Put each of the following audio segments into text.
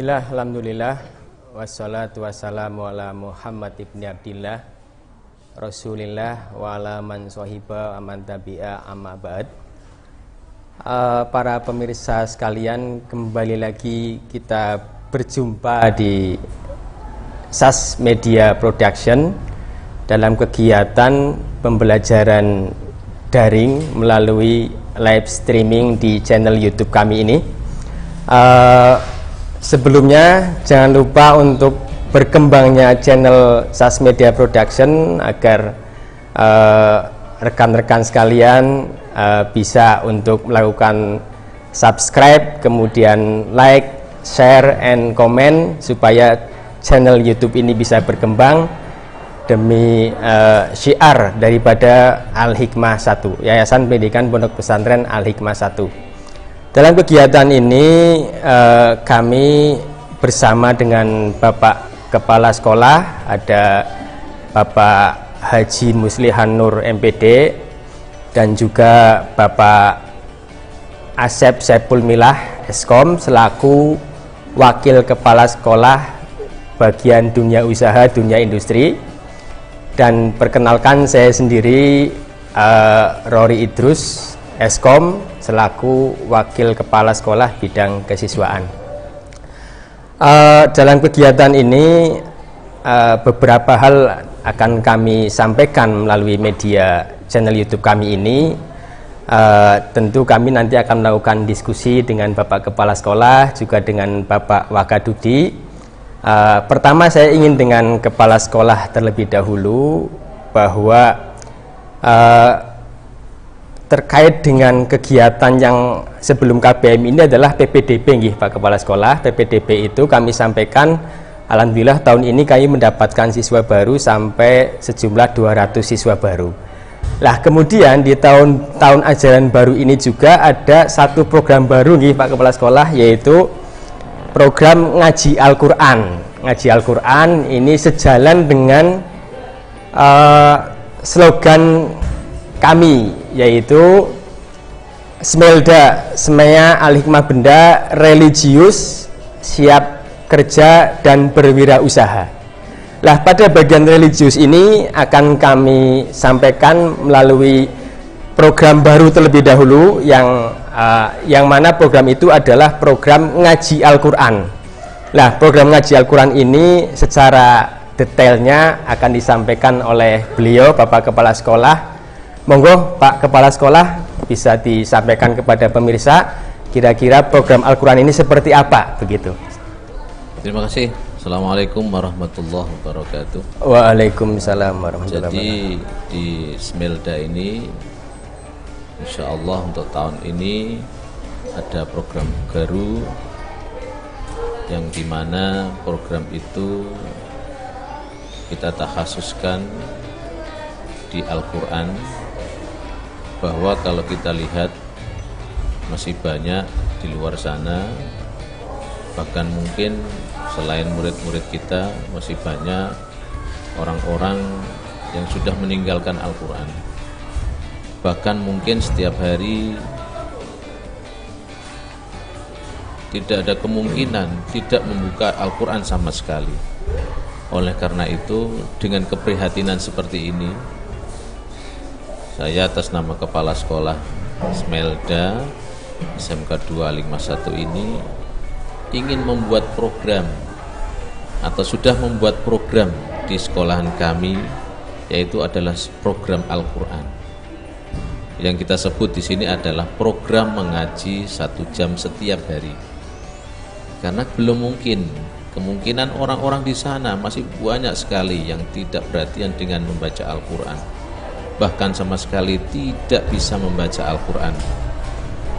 Bismillah, alhamdulillah, wassalatu wassalamu ala Muhammad ibn Abdillah, Rasulillah, wa ala man sohiba aman tabi'a amma ba'd. Para pemirsa sekalian, kembali lagi kita berjumpa di SAS Media Production dalam kegiatan pembelajaran daring melalui live streaming di channel YouTube kami ini. Sebelumnya jangan lupa untuk berkembangnya channel SAS Media Production agar rekan-rekan sekalian bisa untuk melakukan subscribe, kemudian like, share, and comment supaya channel YouTube ini bisa berkembang demi syiar daripada Al-Hikmah 1, Yayasan Pendidikan Pondok Pesantren Al-Hikmah 1. Dalam kegiatan ini kami bersama dengan Bapak Kepala Sekolah, ada Bapak Haji Muslihan Nur MPD dan juga Bapak Asep Saipul Milah Eskom selaku Wakil Kepala Sekolah bagian dunia usaha, dunia industri. Dan perkenalkan, saya sendiri Rory Idrus Eskom selaku Wakil Kepala Sekolah bidang kesiswaan. Dalam kegiatan ini beberapa hal akan kami sampaikan melalui media channel YouTube kami ini. Tentu kami nanti akan melakukan diskusi dengan Bapak Kepala Sekolah juga dengan Bapak Wakadudi. Pertama saya ingin dengan Kepala Sekolah terlebih dahulu bahwa terkait dengan kegiatan yang sebelum KBM ini adalah PPDB nggih Pak Kepala Sekolah. PPDB itu kami sampaikan, alhamdulillah tahun ini kami mendapatkan siswa baru sampai sejumlah 200 siswa baru. Lah kemudian di tahun ajaran baru ini juga ada satu program baru nggih Pak Kepala Sekolah, yaitu program ngaji Al-Quran. Ngaji Al-Quran ini sejalan dengan slogan kami, yaitu Smelda, Semea Al-Hikmah Benda, religius, siap kerja dan berwirausaha. Lah pada bagian religius ini akan kami sampaikan melalui program baru terlebih dahulu yang mana program itu adalah program ngaji Al-Quran. Lah program ngaji Al-Quran ini secara detailnya akan disampaikan oleh beliau Bapak Kepala Sekolah. Monggo Pak Kepala Sekolah bisa disampaikan kepada pemirsa kira-kira program Al-Quran ini seperti apa begitu. Terima kasih. Assalamualaikum warahmatullahi wabarakatuh. Waalaikumsalam warahmatullahi wabarakatuh. Jadi di Smelda ini insya Allah untuk tahun ini ada program baru yang dimana program itu kita takhasuskan di Al-Quran, bahwa kalau kita lihat masih banyak di luar sana, bahkan mungkin selain murid-murid kita masih banyak orang-orang yang sudah meninggalkan Al-Quran. Bahkan mungkin setiap hari tidak ada kemungkinan tidak membuka Al-Quran sama sekali. Oleh karena itu, dengan keprihatinan seperti ini, saya atas nama Kepala Sekolah Smelda SMK 251 ini ingin membuat program atau sudah membuat program di sekolahan kami, yaitu adalah program Al-Quran. Yang kita sebut di sini adalah program mengaji 1 jam setiap hari. Karena belum mungkin, kemungkinan orang-orang di sana masih banyak sekali yang tidak perhatian dengan membaca Al-Quran, bahkan sama sekali tidak bisa membaca Al-Quran.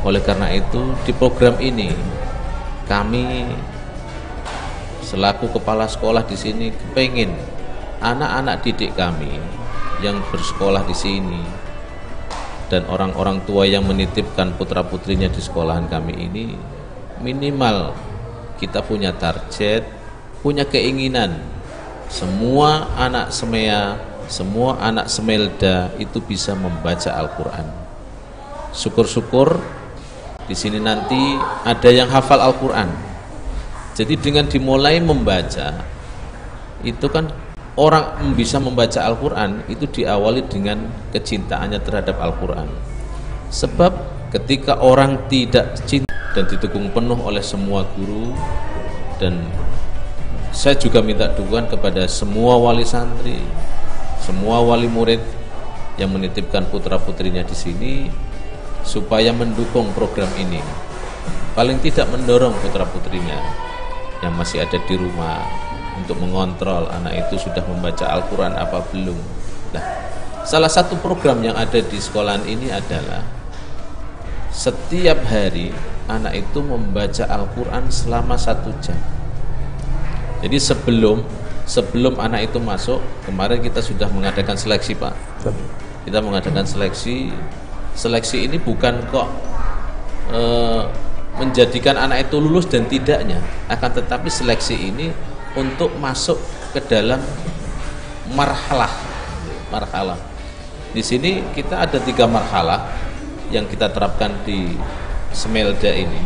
Oleh karena itu, di program ini kami selaku kepala sekolah di sini kepengin anak-anak didik kami yang bersekolah di sini dan orang-orang tua yang menitipkan putra-putrinya di sekolahan kami ini, minimal kita punya target, punya keinginan semua anak Semea, semua anak Smelda itu bisa membaca Al-Quran. Syukur-syukur di sini nanti ada yang hafal Al-Quran, Jadi dengan dimulai membaca, itu kan orang bisa membaca Al-Quran itu diawali dengan kecintaannya terhadap Al-Quran. Sebab ketika orang tidak cinta dan didukung penuh oleh semua guru, dan saya juga minta dukungan kepada semua wali santri, semua wali murid yang menitipkan putra-putrinya di sini supaya mendukung program ini. Paling tidak mendorong putra-putrinya yang masih ada di rumah untuk mengontrol anak itu sudah membaca Al-Quran apa belum. Nah, salah satu program yang ada di sekolahan ini adalah setiap hari anak itu membaca Al-Quran selama 1 jam. Jadi sebelum anak itu masuk, kemarin kita sudah mengadakan seleksi, Pak. Kita mengadakan seleksi. Seleksi ini bukan kok menjadikan anak itu lulus dan tidaknya, akan tetapi seleksi ini untuk masuk ke dalam marhalah. Di sini kita ada 3 marhalah yang kita terapkan di Smelda ini,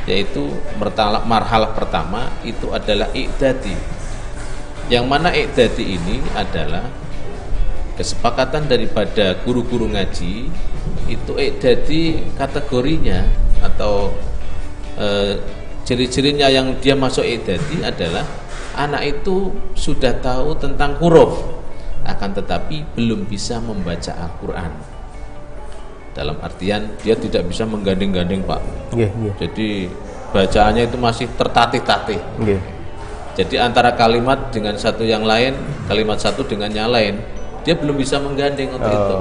yaitu marhalah pertama itu adalah i'dadi. Yang mana i'dadi ini adalah kesepakatan daripada guru-guru ngaji. Itu i'dadi kategorinya atau ciri-cirinya yang dia masuk i'dadi adalah anak itu sudah tahu tentang huruf, akan tetapi belum bisa membaca Al-Quran. Dalam artian dia tidak bisa menggandeng-gandeng, Pak. Jadi bacaannya itu masih tertatih-tatih. Jadi antara kalimat dengan satu yang lain, kalimat satu dengan yang lain, dia belum bisa menggandeng untuk itu.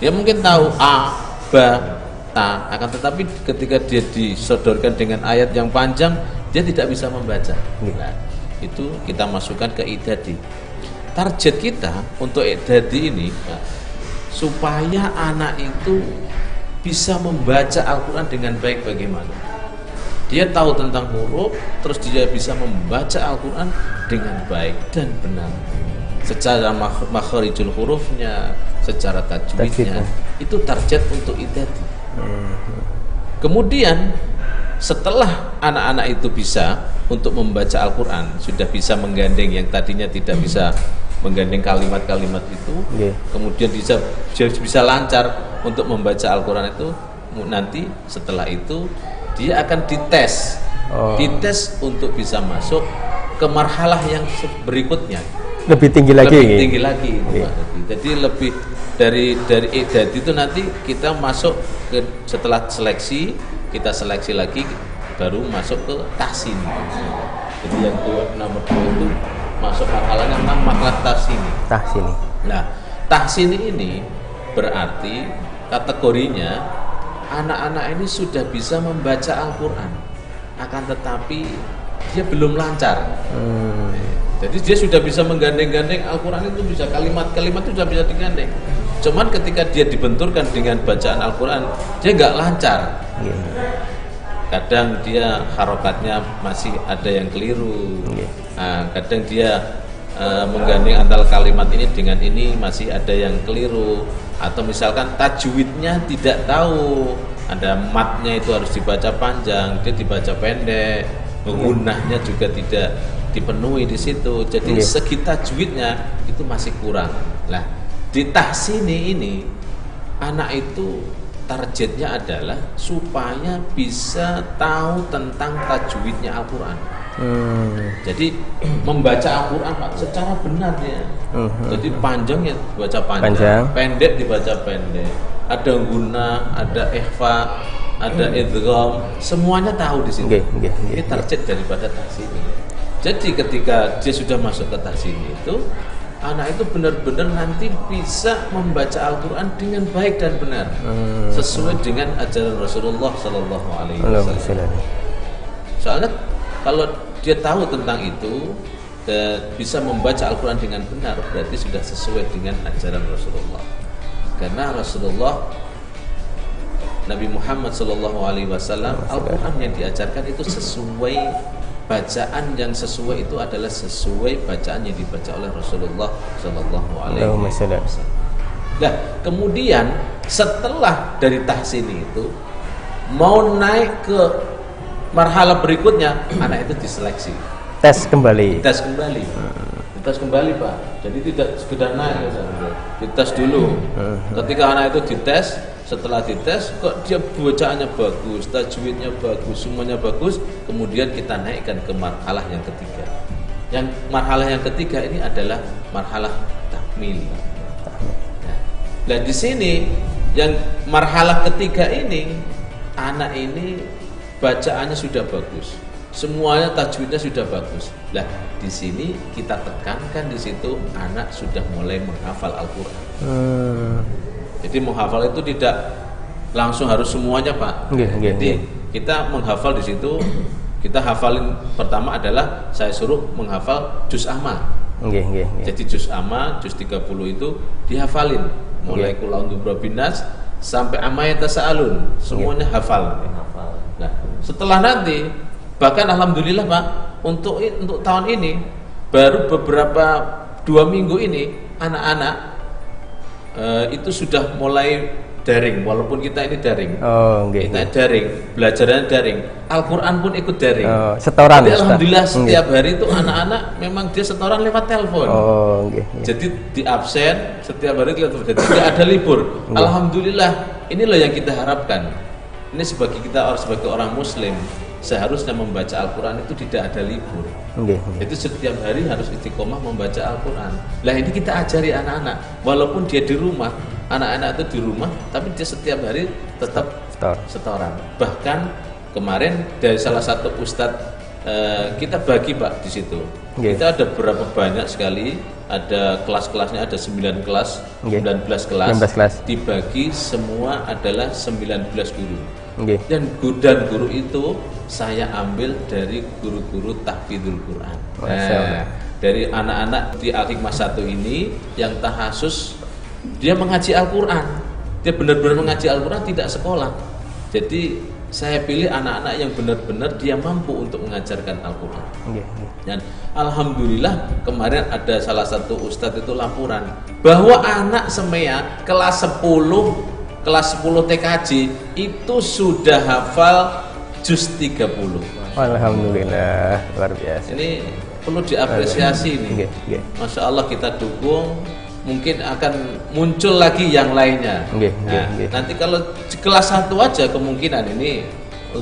Dia mungkin tahu a, ba, ta, akan tetapi ketika dia disodorkan dengan ayat yang panjang, dia tidak bisa membaca. Nah, itu kita masukkan ke i'dadi. Target kita untuk i'dadi ini, nah, supaya anak itu bisa membaca Al-Quran dengan baik. Bagaimana? Dia tahu tentang huruf, terus dia bisa membaca Al-Quran dengan baik dan benar, secara makharijul hurufnya, secara tajwidnya. Itu target untuk i'dadi. Kemudian setelah anak-anak itu bisa untuk membaca Al-Quran, sudah bisa menggandeng yang tadinya tidak bisa menggandeng kalimat-kalimat itu, kemudian bisa lancar untuk membaca Al-Quran itu, nanti setelah itu dia akan dites, dites untuk bisa masuk ke marhalah yang berikutnya, lebih tinggi lagi. Jadi lebih dari i'dadi itu nanti kita masuk ke, setelah seleksi kita seleksi lagi baru masuk ke tahsin. Jadi yang nomor 2 itu masuk marhalahnya tentang makhluk tahsini. Nah, tahsini ini berarti kategorinya anak-anak ini sudah bisa membaca Al-Quran, akan tetapi dia belum lancar. Jadi dia sudah bisa menggandeng-gandeng Al-Quran, itu bisa kalimat-kalimat itu sudah bisa digandeng. Cuman ketika dia dibenturkan dengan bacaan Al-Quran, dia nggak lancar. Kadang dia harokatnya masih ada yang keliru. Kadang dia menggandeng antara kalimat ini dengan ini masih ada yang keliru. Atau misalkan tajwidnya tidak tahu, ada matnya itu harus dibaca panjang, dia dibaca pendek, gunahnya juga tidak dipenuhi di situ. Jadi segi tajwidnya itu masih kurang. Nah, di tahsini ini anak itu targetnya adalah supaya bisa tahu tentang tajwidnya Al-Quran. Jadi membaca Al-Quran, Pak, secara benar ya. Jadi panjangnya dibaca panjang, pendek dibaca pendek. Ada guna, ada ikhfa, ada idgham, semuanya tahu di sini. Ini target daripada tahsini. Jadi ketika dia sudah masuk ke tahsini itu, anak itu benar-benar nanti bisa membaca Al-Quran dengan baik dan benar, sesuai dengan ajaran Rasulullah Sallallahu Alaihi Wasallam. Soalnya kalau dia tahu tentang itu dan bisa membaca Al-Quran dengan benar, berarti sudah sesuai dengan ajaran Rasulullah. Karena Rasulullah Nabi Muhammad Sallallahu Alaihi Wasallam, Al-Quran yang diajarkan itu sesuai bacaan, yang sesuai itu adalah sesuai bacaan yang dibaca oleh Rasulullah Sallallahu Alaihi Wasallam. Nah, kemudian setelah dari tahsin itu mau naik ke marhalah berikutnya anak itu diseleksi. Tes kembali. Dites kembali. Dites kembali, Pak. Jadi tidak sekedar naik, dites dulu. Ketika anak itu dites, setelah dites kok dia bacaannya bagus, tajwidnya bagus, semuanya bagus, kemudian kita naikkan ke marhalah yang ketiga. Yang marhalah yang ketiga ini adalah marhalah takmil. Nah, di sini yang marhalah ketiga ini anak ini bacaannya sudah bagus, semuanya tajwidnya sudah bagus. Nah, di sini kita tekankan di situ anak sudah mulai menghafal Al-Qur'an. Jadi menghafal itu tidak langsung harus semuanya, Pak. Jadi kita menghafal di situ, kita hafalin pertama adalah saya suruh menghafal juz amma. Jadi juz amma, juz 30 itu dihafalin. Mulai Qul a'udzu birabbin nas sampai amma yatasaalun, semuanya hafal. Nah, setelah nanti bahkan alhamdulillah, Pak, untuk tahun ini baru beberapa 2 minggu ini anak-anak itu sudah mulai daring, walaupun kita ini daring. Kita daring, belajarnya daring. Al-Qur'an pun ikut daring. Setoran. Jadi alhamdulillah setiap hari itu anak-anak memang dia setoran lewat telepon. Jadi di absen setiap hari telepon. Jadi tidak ada libur. Alhamdulillah, inilah yang kita harapkan. Ini sebagai orang muslim, seharusnya membaca Al-Qur'an itu tidak ada libur. Itu setiap hari harus istiqomah membaca Al-Qur'an. Lah ini kita ajari anak-anak, walaupun dia di rumah, anak-anak itu di rumah, tapi dia setiap hari tetap setoran. Bahkan kemarin dari salah satu ustadz kita bagi, Pak, di situ. Kita ada berapa banyak sekali, ada kelas-kelasnya, ada 9 kelas, 19 kelas, dibagi semua adalah 19 guru. Dan guru itu saya ambil dari guru-guru tahfidzul Quran. Dari anak-anak di Al-Hikmah 1 ini yang tahasus, dia mengaji Al-Quran, dia benar-benar mengaji Al-Quran, tidak sekolah. Jadi saya pilih anak-anak yang benar-benar dia mampu untuk mengajarkan Al-Quran. Dan alhamdulillah kemarin ada salah satu ustadz itu laporan bahwa anak semea kelas 10 TKJ itu sudah hafal juz 30. Alhamdulillah, luar biasa. Ini perlu diapresiasi ini. Masya Allah, kita dukung. Mungkin akan muncul lagi yang lainnya. Nanti kalau kelas 1 aja kemungkinan ini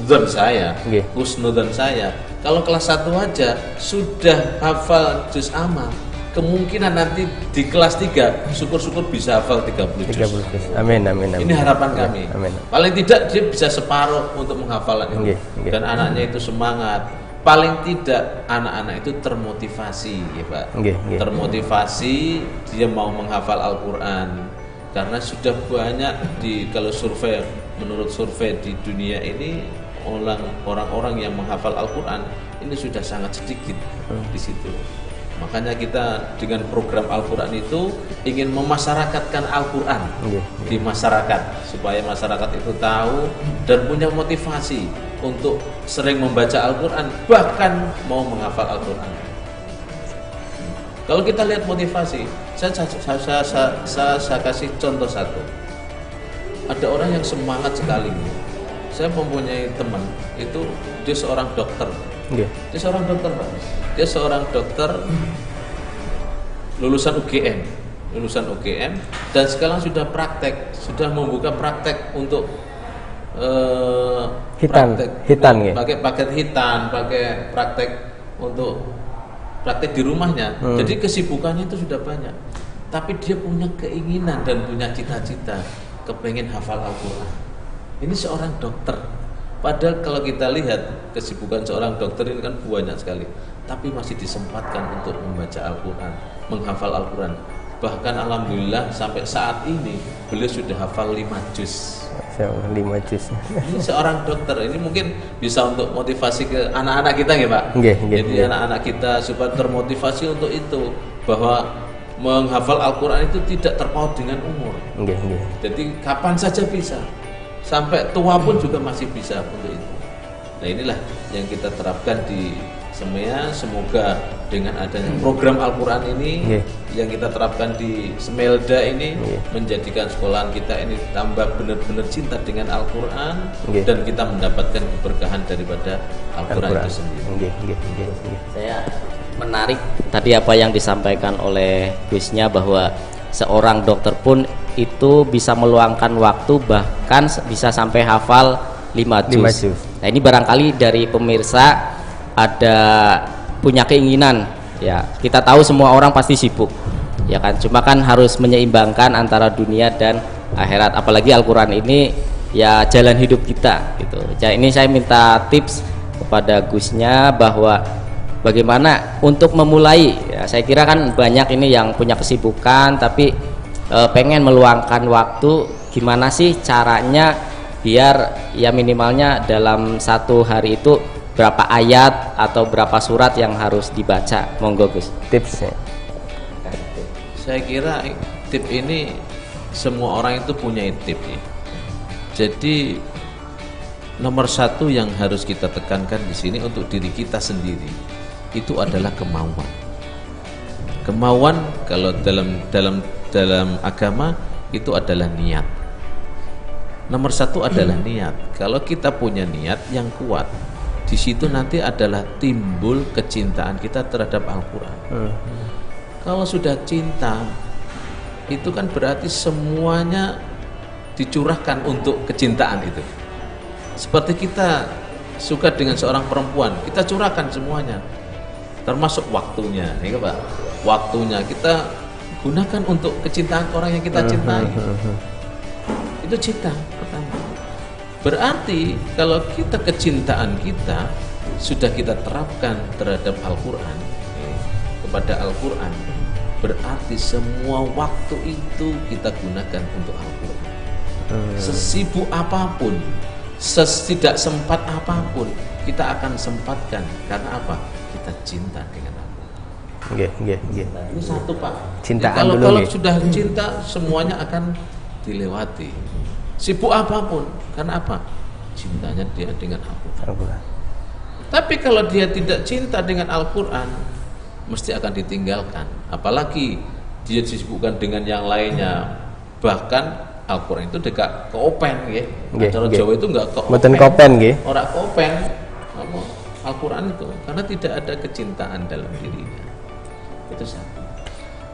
dzan saya, husnudzan saya. Kalau kelas 1 aja sudah hafal juz amma, kemungkinan nanti di kelas 3 syukur-syukur bisa hafal 30 juz. Amin. Ini harapan kami. Paling tidak dia bisa separuh untuk menghafalan itu. Dan anaknya itu semangat. Paling tidak anak-anak itu termotivasi, ya Pak. Termotivasi, dia mau menghafal Al-Quran. Karena sudah banyak kalau survei, menurut survei di dunia ini orang-orang yang menghafal Al-Quran ini sudah sangat sedikit di situ. Makanya kita dengan program Al-Quran itu ingin memasyarakatkan Al-Quran di masyarakat, supaya masyarakat itu tahu dan punya motivasi untuk sering membaca Al-Quran, bahkan mau menghafal Al-Quran. Kalau kita lihat motivasi, saya kasih contoh satu. Ada orang yang semangat sekali. Saya mempunyai teman, itu dia seorang dokter. Dia seorang dokter, Pak. Dia seorang dokter lulusan UGM, dan sekarang sudah praktek, sudah membuka praktek untuk pakai paket hitan, pakai praktek untuk praktek di rumahnya. Jadi kesibukannya itu sudah banyak, tapi dia punya keinginan dan punya cita-cita kepengen hafal Al-Quran. Ini seorang dokter. Padahal kalau kita lihat kesibukan seorang dokter ini kan banyak sekali, tapi masih disempatkan untuk membaca Al-Quran, menghafal Al-Quran. Bahkan alhamdulillah sampai saat ini beliau sudah hafal 5 juz. 5 juz. Ini seorang dokter, ini mungkin bisa untuk motivasi ke anak-anak kita ya, Pak. Jadi anak-anak kita supaya termotivasi untuk itu, bahwa menghafal Al-Quran itu tidak terpaut dengan umur. Jadi kapan saja bisa, sampai tua pun juga masih bisa untuk itu. Nah, inilah yang kita terapkan di Semea. Semoga dengan adanya program Al-Quran ini yang kita terapkan di Smelda ini menjadikan sekolahan kita ini tambah benar-benar cinta dengan Al-Quran dan kita mendapatkan keberkahan daripada Al-Quran itu sendiri. Saya menarik tadi apa yang disampaikan oleh Gusnya, bahwa seorang dokter pun itu bisa meluangkan waktu bahkan bisa sampai hafal 5 juz. Nah, ini barangkali dari pemirsa ada punya keinginan, ya kita tahu semua orang pasti sibuk, ya kan, cuma kan harus menyeimbangkan antara dunia dan akhirat, apalagi Al-Quran ini ya jalan hidup kita gitu. Jadi ini saya minta tips kepada Gusnya bahwa bagaimana untuk memulai, ya, saya kira kan banyak ini yang punya kesibukan tapi pengen meluangkan waktu, gimana sih caranya biar ya minimalnya dalam satu hari itu berapa ayat atau berapa surat yang harus dibaca. Monggo Gus, tipsnya. Saya kira tip ini semua orang itu punya tip ya. Jadi nomor satu yang harus kita tekankan di sini untuk diri kita sendiri itu adalah kemauan. Kemauan kalau dalam agama itu adalah niat. Nomor satu adalah niat. Kalau kita punya niat yang kuat, di situ nanti adalah timbul kecintaan kita terhadap Al-Quran. Kalau sudah cinta, itu kan berarti semuanya dicurahkan untuk kecintaan itu. Seperti kita suka dengan seorang perempuan, kita curahkan semuanya, termasuk waktunya, ya Pak. Waktunya kita gunakan untuk kecintaan orang yang kita cintai. Itu cinta pertama. Berarti kalau kita kecintaan kita sudah kita terapkan terhadap Al-Quran, kepada Al-Quran, berarti semua waktu itu kita gunakan untuk Al-Quran. Sesibuk apapun, setidak sempat apapun, kita akan sempatkan. Karena apa? Kita cinta dengan Al-Quran. Ini satu Pak. Kalau sudah cinta, semuanya akan dilewati. Sibuk apapun, karena apa? Cintanya dia dengan Al-Quran. Tapi kalau dia tidak cinta dengan Al-Quran, mesti akan ditinggalkan. Apalagi dia disibukkan dengan yang lainnya. Bahkan Al-Quran itu dekat ke open, ya. Cara Jawa itu enggak ke open, orang ke open. Al-Quran itu karena tidak ada kecintaan dalam dirinya. Itu satu.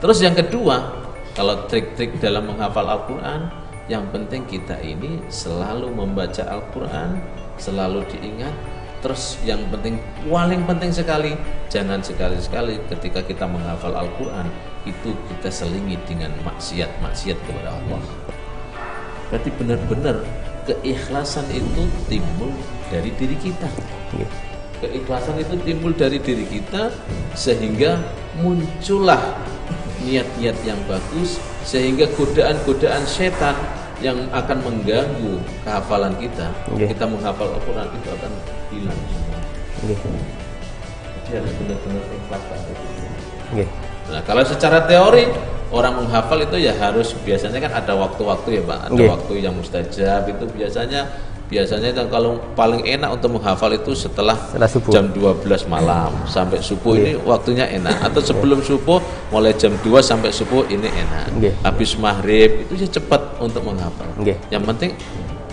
Terus yang kedua, kalau trik-trik dalam menghafal Al-Quran, yang penting kita ini selalu membaca Al-Quran, selalu diingat. Terus yang penting, paling penting sekali, jangan sekali-sekali ketika kita menghafal Al-Quran itu kita selingi dengan maksiat kepada Allah. Berarti benar-benar keikhlasan itu timbul dari diri kita. Keikhlasan itu timbul dari diri kita, sehingga muncullah niat-niat yang bagus, sehingga godaan-godaan setan yang akan mengganggu kehafalan kita, kita menghafal Al-Quran itu akan hilang semua. Jadi harus benar-benar ikhlas. Nah, kalau secara teori orang menghafal itu ya harus, biasanya kan ada waktu-waktu ya Pak, ada waktu yang mustajab itu biasanya kalau paling enak untuk menghafal itu setelah subuh. Jam 12 malam sampai subuh ini waktunya enak, atau sebelum subuh mulai jam 2 sampai subuh ini enak. Habis maghrib itu ya cepat untuk menghafal. Yang penting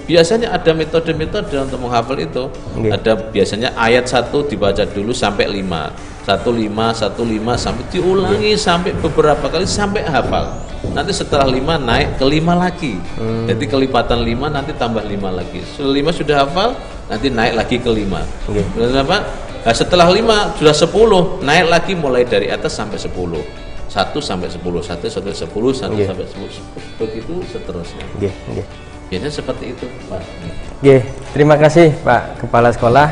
biasanya ada metode-metode untuk menghafal itu. Ada biasanya ayat 1 dibaca dulu sampai 5. 15 sampai diulangi sampai beberapa kali sampai hafal. Nanti setelah 5 naik ke 5 lagi. Jadi kelipatan 5 nanti tambah 5 lagi. Setelah 5 sudah hafal, nanti naik lagi ke 5. Kenapa? Nah, setelah 5 sudah 10, naik lagi mulai dari atas sampai 10. 1 sampai 10, 1 sampai 10, 1 sampai 10. Begitu seterusnya. Biasanya seperti itu, Pak. Terima kasih Pak Kepala Sekolah.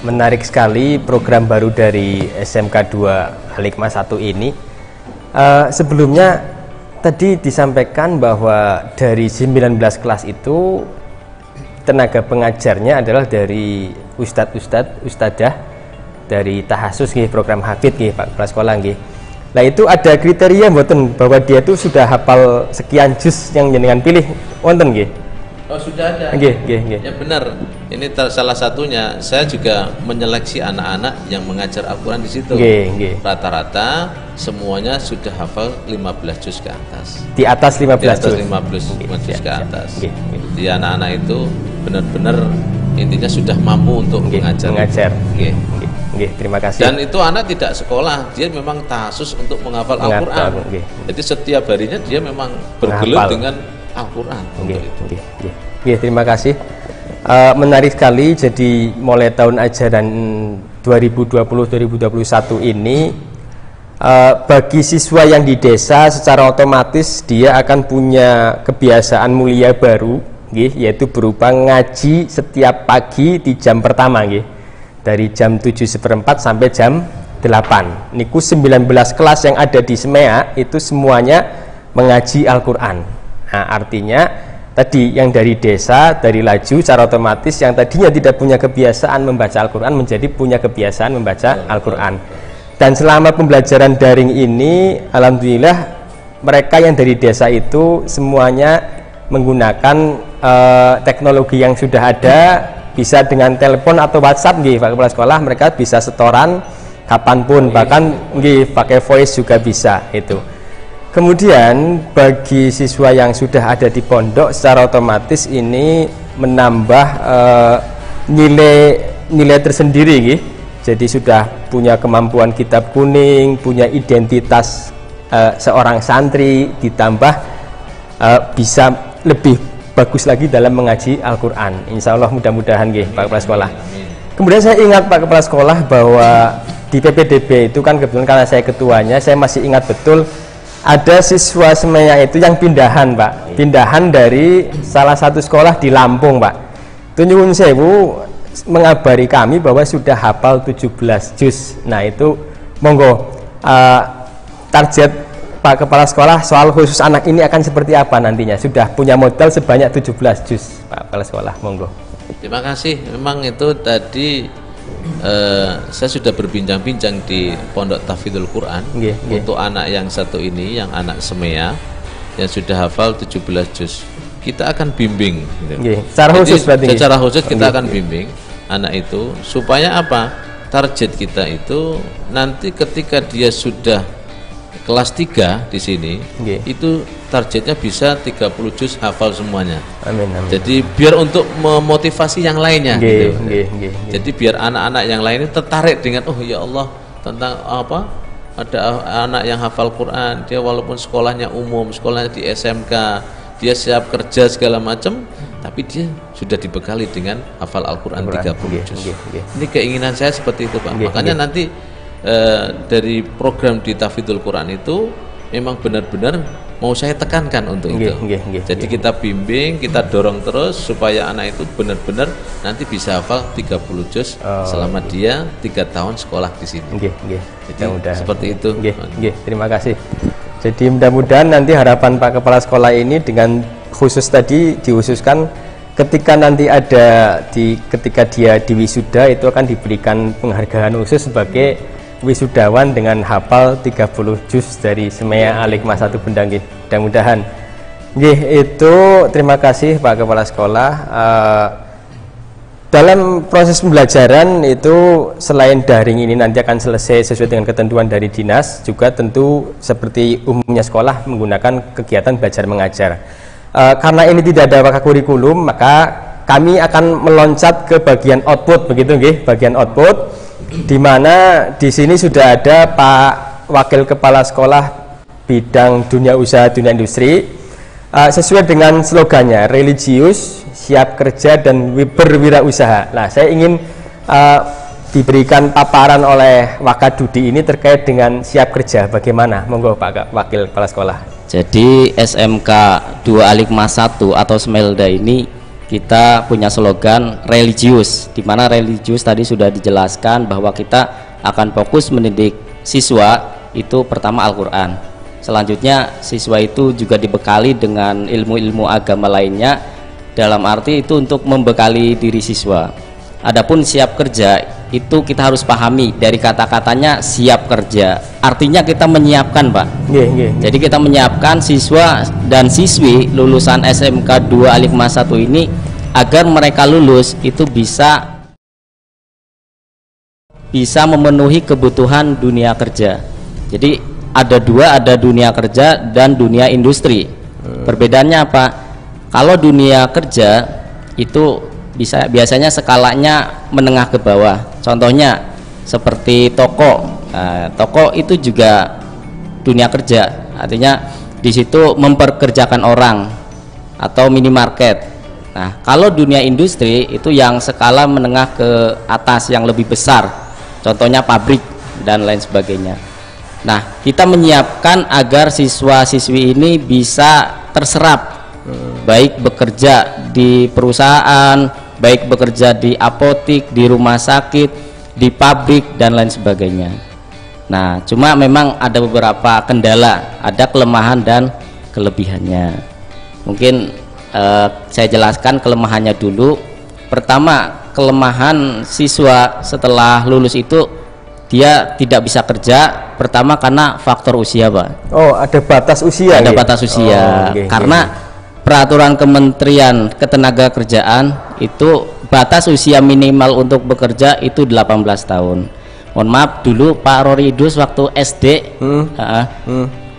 Menarik sekali program baru dari SMK 2 Al-Hikmah 1 ini. Sebelumnya tadi disampaikan bahwa dari 19 kelas itu tenaga pengajarnya adalah dari ustadzah dari tahasus program hafidz Pak Kepala Sekolah Nah, itu ada kriteria mboten bahwa dia itu sudah hafal sekian juz yang jenengan pilih wonten Oh, sudah ada. Nggih. Ya benar. Ini salah satunya. Saya juga menyeleksi anak-anak yang mengajar Al-Qur'an di situ. Nggih. Rata-rata semuanya sudah hafal 15 juz ke atas. Di atas 15 Di atas juz. 15 juz ke atas. Nggih. Jadi anak-anak itu benar-benar intinya sudah mampu untuk mengajar. Nggih. Terima kasih. Dan itu anak tidak sekolah, dia memang tahasus untuk menghafal Al-Qur'an. Jadi setiap harinya dia memang bergelut dengan Al-Quran. Terima kasih. Menarik sekali. Jadi mulai tahun ajaran 2020-2021 ini bagi siswa yang di desa secara otomatis dia akan punya kebiasaan mulia baru, yaitu berupa ngaji setiap pagi di jam pertama, dari jam 7:15 sampai jam 8. Niku 19 kelas yang ada di SMEA itu semuanya mengaji Al-Quran. Nah, artinya tadi yang dari desa, dari laju secara otomatis yang tadinya tidak punya kebiasaan membaca Al-Quran menjadi punya kebiasaan membaca Al-Quran. Dan selama pembelajaran daring ini, alhamdulillah mereka yang dari desa itu semuanya menggunakan teknologi yang sudah ada, bisa dengan telepon atau WhatsApp, Pak Kepala Sekolah, mereka bisa setoran kapanpun, bahkan pakai voice juga bisa itu. Kemudian bagi siswa yang sudah ada di pondok secara otomatis ini menambah nilai tersendiri, jadi sudah punya kemampuan kitab kuning, punya identitas seorang santri, ditambah bisa lebih bagus lagi dalam mengaji Al-Quran. Insya Allah mudah-mudahan Pak Kepala Sekolah. Kemudian saya ingat Pak Kepala Sekolah bahwa di PPDB itu kan kebetulan karena saya ketuanya, saya masih ingat betul ada siswa SMEA itu yang pindahan, Pak. Pindahan dari salah satu sekolah di Lampung, Pak. Itu nyuwun sewu mengabari kami bahwa sudah hafal 17 juz. Nah, itu monggo target Pak Kepala Sekolah soal khusus anak ini akan seperti apa nantinya? Sudah punya modal sebanyak 17 juz, Pak Kepala Sekolah, monggo. Terima kasih. Memang itu tadi saya sudah berbincang-bincang di Pondok Tahfidzul Quran untuk anak yang satu ini, yang anak SMEA yang sudah hafal 17 juz. Kita akan bimbing secara khusus. Secara khusus kita akan bimbing anak itu supaya apa? Target kita itu nanti ketika dia sudah kelas 3 di sini, itu targetnya bisa 30 juz hafal semuanya. Amin. Jadi biar untuk memotivasi yang lainnya, Jadi biar anak-anak yang lain tertarik dengan, oh ya Allah, tentang apa? Ada anak yang hafal Quran, dia walaupun sekolahnya umum, sekolahnya di SMK, dia siap kerja segala macam, tapi dia sudah dibekali dengan hafal Al-Quran 30 juz. Ini keinginan saya seperti itu, Pak. Makanya nanti dari program di Tahfidzul Quran itu memang benar-benar mau saya tekankan untuk itu. Jadi kita bimbing, kita dorong terus supaya anak itu benar-benar nanti bisa hafal 30 juz selama dia 3 tahun sekolah di sini. Jadi seperti itu. Terima kasih. Jadi mudah-mudahan nanti harapan Pak Kepala Sekolah ini dengan khusus tadi dihususkan ketika nanti ada ketika dia di wisuda itu akan diberikan penghargaan khusus sebagai wisudawan dengan hafal 30 juz dari SMEA Al-Hikmah 1 Bendang. Mudah-mudahan itu. Terima kasih Pak Kepala Sekolah. Dalam proses pembelajaran itu selain daring ini nanti akan selesai sesuai dengan ketentuan dari dinas, juga tentu seperti umumnya sekolah menggunakan kegiatan belajar mengajar. Karena ini tidak ada wakil kurikulum, maka kami akan meloncat ke bagian output, begitu bagian output, di mana di sini sudah ada Pak Wakil Kepala Sekolah bidang dunia usaha dunia industri, sesuai dengan slogannya religius, siap kerja dan berwirausaha. Nah, saya ingin diberikan paparan oleh Wakadudi ini terkait dengan siap kerja. Bagaimana? Monggo Pak Wakil Kepala Sekolah. Jadi SMK 2 Al-Hikmah 1 atau Smelda ini kita punya slogan religius, di mana religius tadi sudah dijelaskan bahwa kita akan fokus mendidik siswa itu pertama Al-Quran, selanjutnya siswa itu juga dibekali dengan ilmu-ilmu agama lainnya, dalam arti itu untuk membekali diri siswa. Adapun siap kerja itu kita harus pahami dari kata-katanya siap kerja. Artinya kita menyiapkan, Pak. Jadi kita menyiapkan siswa dan siswi lulusan SMK 2 Alif Mas 1 ini agar mereka lulus itu bisa memenuhi kebutuhan dunia kerja. Jadi ada dua, ada dunia kerja dan dunia industri. Perbedaannya apa? Kalau dunia kerja itu biasanya skalanya menengah ke bawah. Contohnya seperti toko. Nah, toko itu juga dunia kerja. Artinya di situ memperkerjakan orang atau minimarket. Nah, kalau dunia industri itu yang skala menengah ke atas yang lebih besar. Contohnya pabrik dan lain sebagainya. Nah, kita menyiapkan agar siswa-siswi ini bisa terserap, baik bekerja di perusahaan, baik bekerja di apotik, di rumah sakit, di pabrik dan lain sebagainya. Nah, cuma memang ada beberapa kendala, ada kelemahan dan kelebihannya. Mungkin saya jelaskan kelemahannya dulu. Pertama, kelemahan siswa setelah lulus itu dia tidak bisa kerja. Pertama karena faktor usia, Pak. Oh, ada batas usia. Ada batas usia. Karena peraturan Kementerian Ketenagakerjaan itu batas usia minimal untuk bekerja itu 18 tahun. Mohon maaf, dulu Pak Rory Idrus waktu SD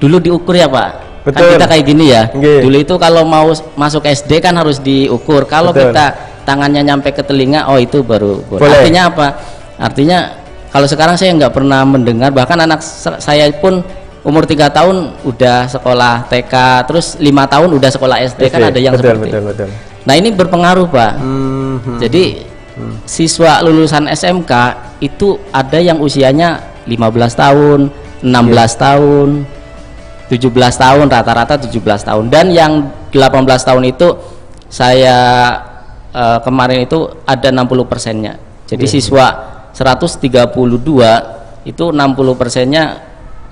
dulu diukur ya, Pak. Betul. Kan kita kayak gini ya. Dulu itu kalau mau masuk SD kan harus diukur. Kalau kita tangannya nyampe ke telinga, oh itu baru boleh. Artinya apa? Artinya kalau sekarang saya nggak pernah mendengar, bahkan anak saya pun umur 3 tahun udah sekolah TK, terus 5 tahun udah sekolah SD, kan ada yang seperti itu. Nah, ini berpengaruh, Pak. Jadi siswa lulusan SMK itu ada yang usianya 15 tahun, 16 tahun, 17 tahun, rata-rata 17 tahun, dan yang 18 tahun itu saya kemarin itu ada 60%-nya. Jadi siswa 132 itu 60%-nya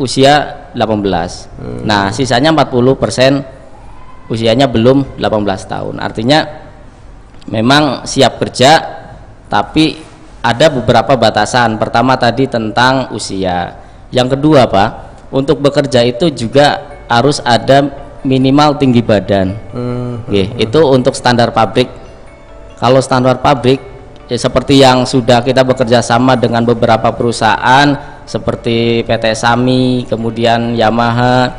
usia 18. Nah, sisanya 40% usianya belum 18 tahun. Artinya memang siap kerja, tapi ada beberapa batasan. Pertama tadi tentang usia. Yang kedua, Pak, untuk bekerja itu juga harus ada minimal tinggi badan. Itu untuk standar pabrik. Kalau standar pabrik ya seperti yang sudah kita bekerja sama dengan beberapa perusahaan seperti PT Sami, kemudian Yamaha,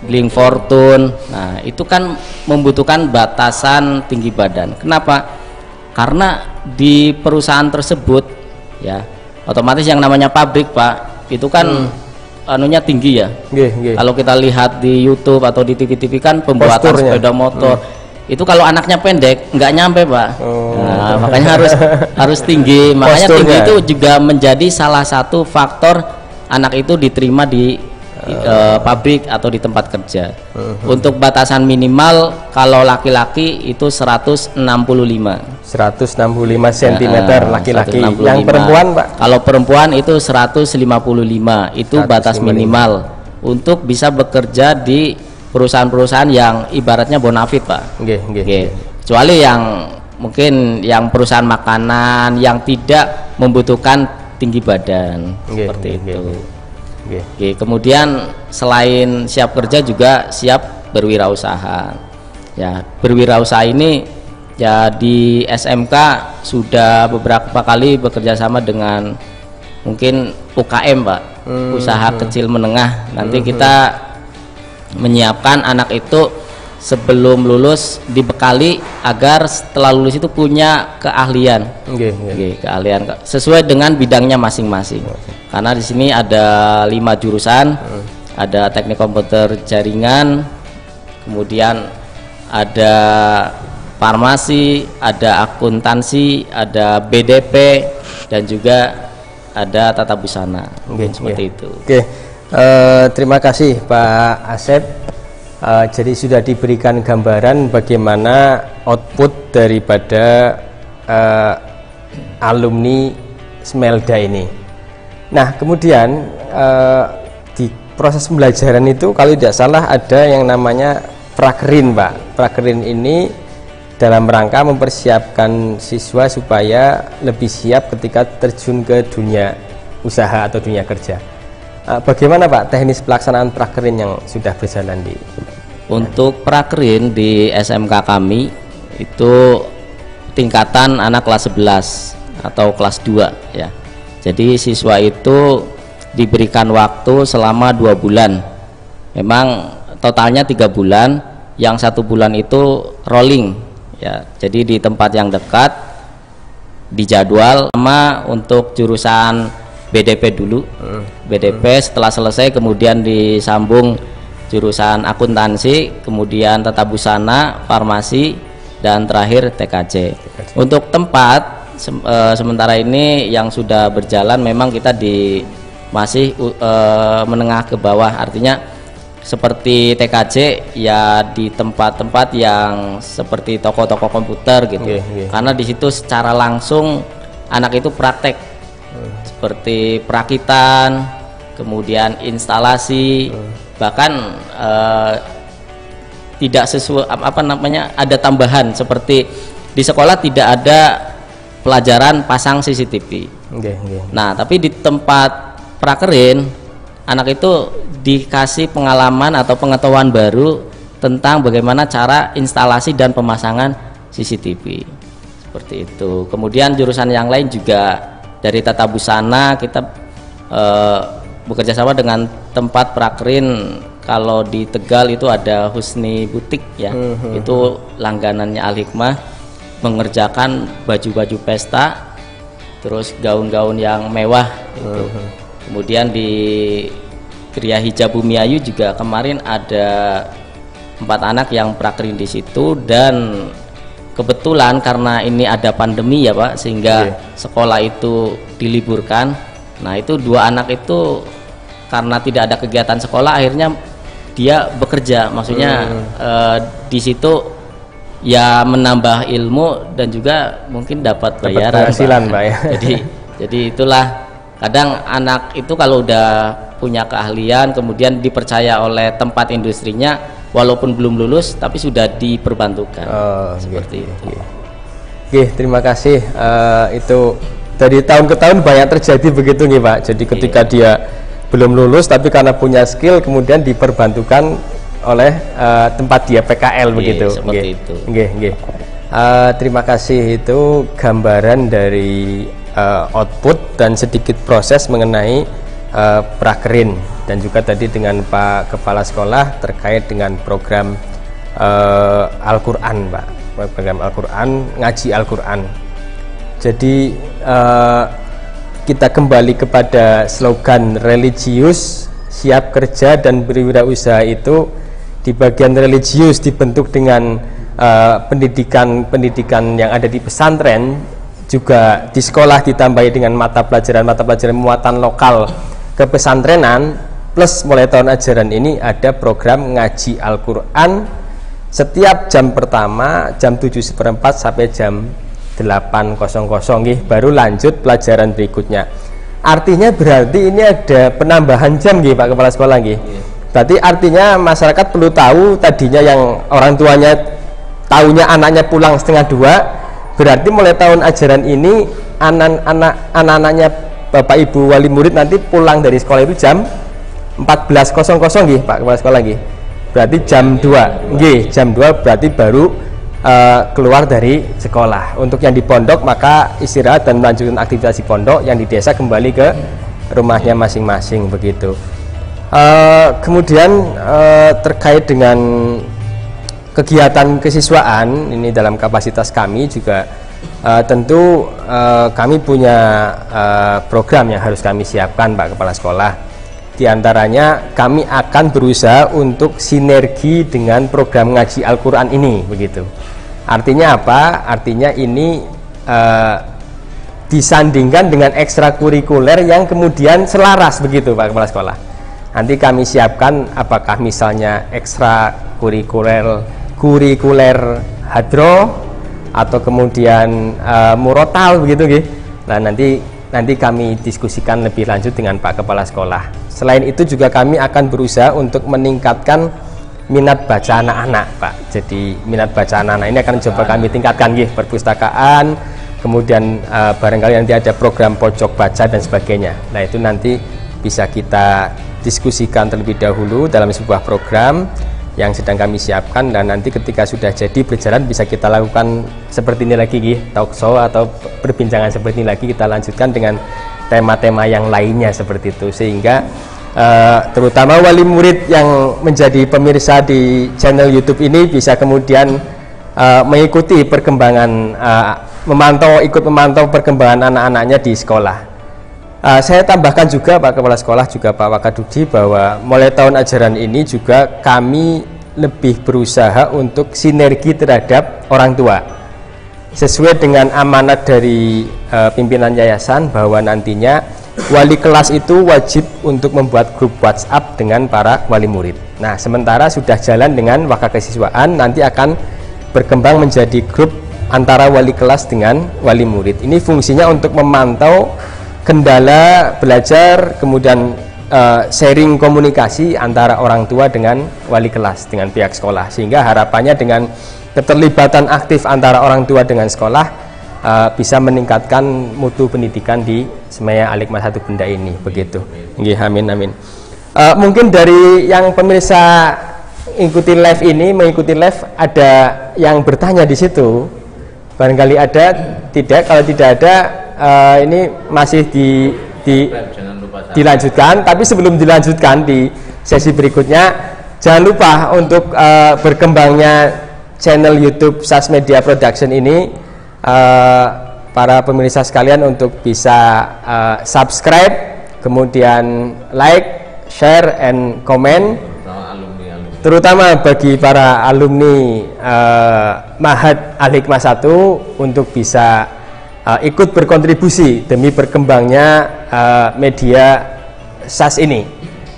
Blink Fortune. Nah, itu kan membutuhkan batasan tinggi badan. Kenapa? Karena di perusahaan tersebut ya otomatis yang namanya pabrik, Pak, itu kan anunya tinggi ya. Kalau kita lihat di YouTube atau di TV-TV kan pembuatan sepeda motor itu kalau anaknya pendek nggak nyampe, Pak. Nah, makanya harus tinggi. Makanya tinggi itu juga menjadi salah satu faktor anak itu diterima di pabrik atau di tempat kerja. Untuk batasan minimal kalau laki-laki itu 165 cm laki-laki. Yang perempuan, Pak? Kalau perempuan itu 155, itu batas minimal untuk bisa bekerja di perusahaan-perusahaan yang ibaratnya bonafit, Pak. Kecuali yang mungkin yang perusahaan makanan yang tidak membutuhkan tinggi badan seperti itu. Kemudian selain siap kerja juga siap berwirausaha. Ya, berwirausaha ini ya di SMK sudah beberapa kali bekerja sama dengan mungkin UKM, Pak, usaha kecil menengah. Nanti kita menyiapkan anak itu sebelum lulus dibekali agar setelah lulus itu punya keahlian, keahlian sesuai dengan bidangnya masing-masing. Karena di sini ada 5 jurusan, ada teknik komputer jaringan, kemudian ada farmasi, ada akuntansi, ada BDP, dan juga ada tata busana. Seperti itu. Terima kasih Pak Asep. Jadi sudah diberikan gambaran bagaimana output daripada alumni Smelda ini. Nah, kemudian di proses pembelajaran itu kalau tidak salah ada yang namanya prakerin, Pak. Prakerin ini dalam rangka mempersiapkan siswa supaya lebih siap ketika terjun ke dunia usaha atau dunia kerja. Bagaimana Pak teknis pelaksanaan prakerin yang sudah berjalan di? Untuk prakerin di SMK kami itu tingkatan anak kelas 11 atau kelas 2 ya. Jadi siswa itu diberikan waktu selama 2 bulan. Memang totalnya 3 bulan, yang 1 bulan itu rolling ya. Jadi di tempat yang dekat dijadwal sama untuk jurusan BDP dulu. BDP setelah selesai kemudian disambung jurusan akuntansi, kemudian tata busana, farmasi, dan terakhir TKJ. Untuk tempat sementara ini yang sudah berjalan memang kita masih menengah ke bawah, artinya seperti TKJ ya di tempat-tempat yang seperti toko-toko komputer gitu. Karena di situ secara langsung anak itu praktek seperti perakitan, kemudian instalasi, bahkan tidak sesuai ada tambahan seperti di sekolah tidak ada pelajaran pasang CCTV. Nah, tapi di tempat prakerin anak itu dikasih pengalaman atau pengetahuan baru tentang bagaimana cara instalasi dan pemasangan CCTV seperti itu. Kemudian jurusan yang lain juga dari tata busana kita bekerja sama dengan tempat prakerin. Kalau di Tegal itu ada Husni Butik ya, itu langganannya Al Hikmah, mengerjakan baju-baju pesta, terus gaun-gaun yang mewah itu. Kemudian di Kriya Hijab Bumi Ayu juga kemarin ada 4 anak yang prakerin di situ, dan kebetulan karena ini ada pandemi ya Pak, sehingga sekolah itu diliburkan. Nah itu 2 anak itu karena tidak ada kegiatan sekolah akhirnya dia bekerja, maksudnya di situ ya menambah ilmu dan juga mungkin dapat bayaran Pak ya. Jadi itulah, kadang anak itu kalau udah punya keahlian kemudian dipercaya oleh tempat industrinya walaupun belum lulus tapi sudah diperbantukan seperti itu. Oke, terima kasih. Itu dari tahun ke tahun banyak terjadi begitu nih Pak. Jadi ketika dia belum lulus tapi karena punya skill kemudian diperbantukan oleh tempat dia PKL begitu. Seperti itu. Terima kasih, itu gambaran dari output dan sedikit proses mengenai prakerin, dan juga tadi dengan Pak Kepala Sekolah terkait dengan program Al-Quran Pak, program Al-Quran, ngaji Al-Quran. Jadi kita kembali kepada slogan religius, siap kerja dan berwirausaha. Itu di bagian religius dibentuk dengan pendidikan yang ada di pesantren, juga di sekolah ditambahi dengan mata pelajaran muatan lokal kepesantrenan, plus mulai tahun ajaran ini ada program ngaji Al-Quran setiap jam pertama jam 7:15 sampai jam 8.00 baru lanjut pelajaran berikutnya. Artinya berarti ini ada penambahan jam Pak Kepala Sekolah Berarti artinya masyarakat perlu tahu, tadinya yang orang tuanya tahunya anaknya pulang 1:30, berarti mulai tahun ajaran ini anak-anaknya Bapak Ibu wali murid nanti pulang dari sekolah itu jam 14.00 Pak Kepala Sekolah berarti jam 2 jam 2 berarti baru keluar dari sekolah. Untuk yang di pondok maka istirahat dan melanjutkan aktivitas di pondok, yang di desa kembali ke rumahnya masing-masing begitu. Kemudian terkait dengan kegiatan kesiswaan ini dalam kapasitas kami juga tentu kami punya program yang harus kami siapkan Pak Kepala Sekolah. Di antaranya kami akan berusaha untuk sinergi dengan program ngaji Al-Quran ini begitu. Artinya apa? Artinya ini disandingkan dengan ekstrakurikuler yang kemudian selaras begitu Pak Kepala Sekolah. Nanti kami siapkan apakah misalnya ekstrakurikuler hadro atau kemudian murotal begitu Nah nanti kami diskusikan lebih lanjut dengan Pak Kepala Sekolah. Selain itu juga kami akan berusaha untuk meningkatkan minat baca anak-anak, Pak. Jadi minat baca anak-anak ini akan coba kami tingkatkan, nggih, perpustakaan, kemudian barangkali nanti ada program pojok baca dan sebagainya. Nah, itu nanti bisa kita diskusikan terlebih dahulu dalam sebuah program yang sedang kami siapkan, dan nanti ketika sudah jadi berjalan bisa kita lakukan seperti ini lagi, nggih, talk show atau perbincangan seperti ini lagi, kita lanjutkan dengan tema-tema yang lainnya seperti itu, sehingga terutama wali murid yang menjadi pemirsa di channel YouTube ini bisa kemudian mengikuti perkembangan, ikut memantau perkembangan anak-anaknya di sekolah. Saya tambahkan juga Pak Kepala Sekolah, juga Pak Wakadudi, bahwa mulai tahun ajaran ini juga kami lebih berusaha untuk sinergi terhadap orang tua, sesuai dengan amanat dari pimpinan yayasan bahwa nantinya wali kelas itu wajib untuk membuat grup WhatsApp dengan para wali murid. Nah, sementara sudah jalan dengan Wakakesiswaan, nanti akan berkembang menjadi grup antara wali kelas dengan wali murid. Ini fungsinya untuk memantau kendala belajar, kemudian sharing komunikasi antara orang tua dengan wali kelas, dengan pihak sekolah, sehingga harapannya dengan keterlibatan aktif antara orang tua dengan sekolah bisa meningkatkan mutu pendidikan di Semeya Alikma 1 Benda ini, begitu. Nggih, amin amin. Mungkin dari yang pemirsa mengikuti live ada yang bertanya di situ, barangkali ada. Tidak, kalau tidak ada ini masih dilanjutkan. Tapi sebelum dilanjutkan di sesi berikutnya, jangan lupa untuk berkembangnya channel YouTube SAS Media Production ini, para pemirsa sekalian untuk bisa subscribe, kemudian like, share, and comment, terutama bagi para alumni Ma'had Al-Hikmah 1 untuk bisa ikut berkontribusi demi berkembangnya media SAS ini,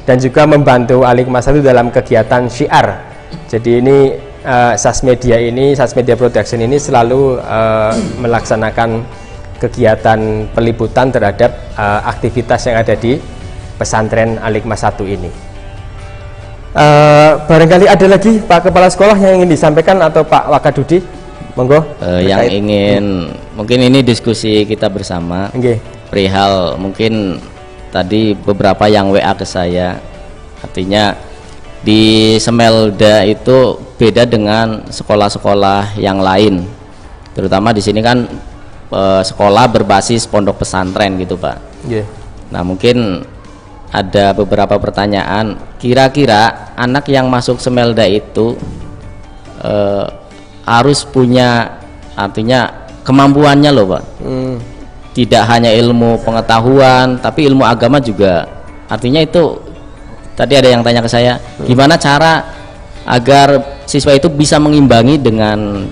dan juga membantu Al-Hikmah 1 dalam kegiatan syiar. Jadi ini SAS Media Production ini selalu melaksanakan kegiatan peliputan terhadap aktivitas yang ada di pesantren Al-Hikmah 1 ini. Barangkali ada lagi Pak Kepala Sekolah yang ingin disampaikan, atau Pak Wakadudi, monggo. Yang ingin, mungkin ini diskusi kita bersama, perihal mungkin tadi beberapa yang WA ke saya, artinya di Semelda itu beda dengan sekolah-sekolah yang lain, terutama di sini kan sekolah berbasis pondok pesantren gitu, Pak. Nah, mungkin ada beberapa pertanyaan. Kira-kira anak yang masuk Semelda itu harus punya, artinya kemampuannya loh, Pak. Tidak hanya ilmu pengetahuan, tapi ilmu agama juga. Artinya itu tadi ada yang tanya ke saya, gimana cara agar siswa itu bisa mengimbangi dengan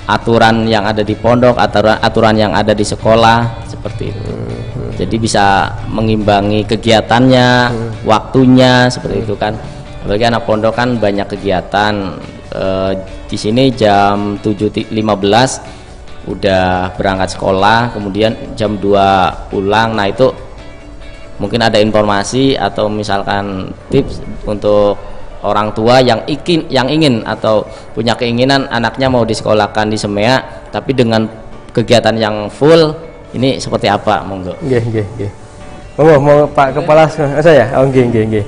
aturan yang ada di pondok, aturan yang ada di sekolah, seperti itu. Jadi bisa mengimbangi kegiatannya, waktunya, seperti itu kan. Bagi anak pondok kan banyak kegiatan. Di sini jam 7.15 udah berangkat sekolah, kemudian jam 2 pulang. Nah, itu mungkin ada informasi atau misalkan tips untuk orang tua yang ingin atau punya keinginan anaknya mau disekolahkan di Semea tapi dengan kegiatan yang full, ini seperti apa, monggo. Nggih. Mau Pak Kepala saya? Oh, nggih.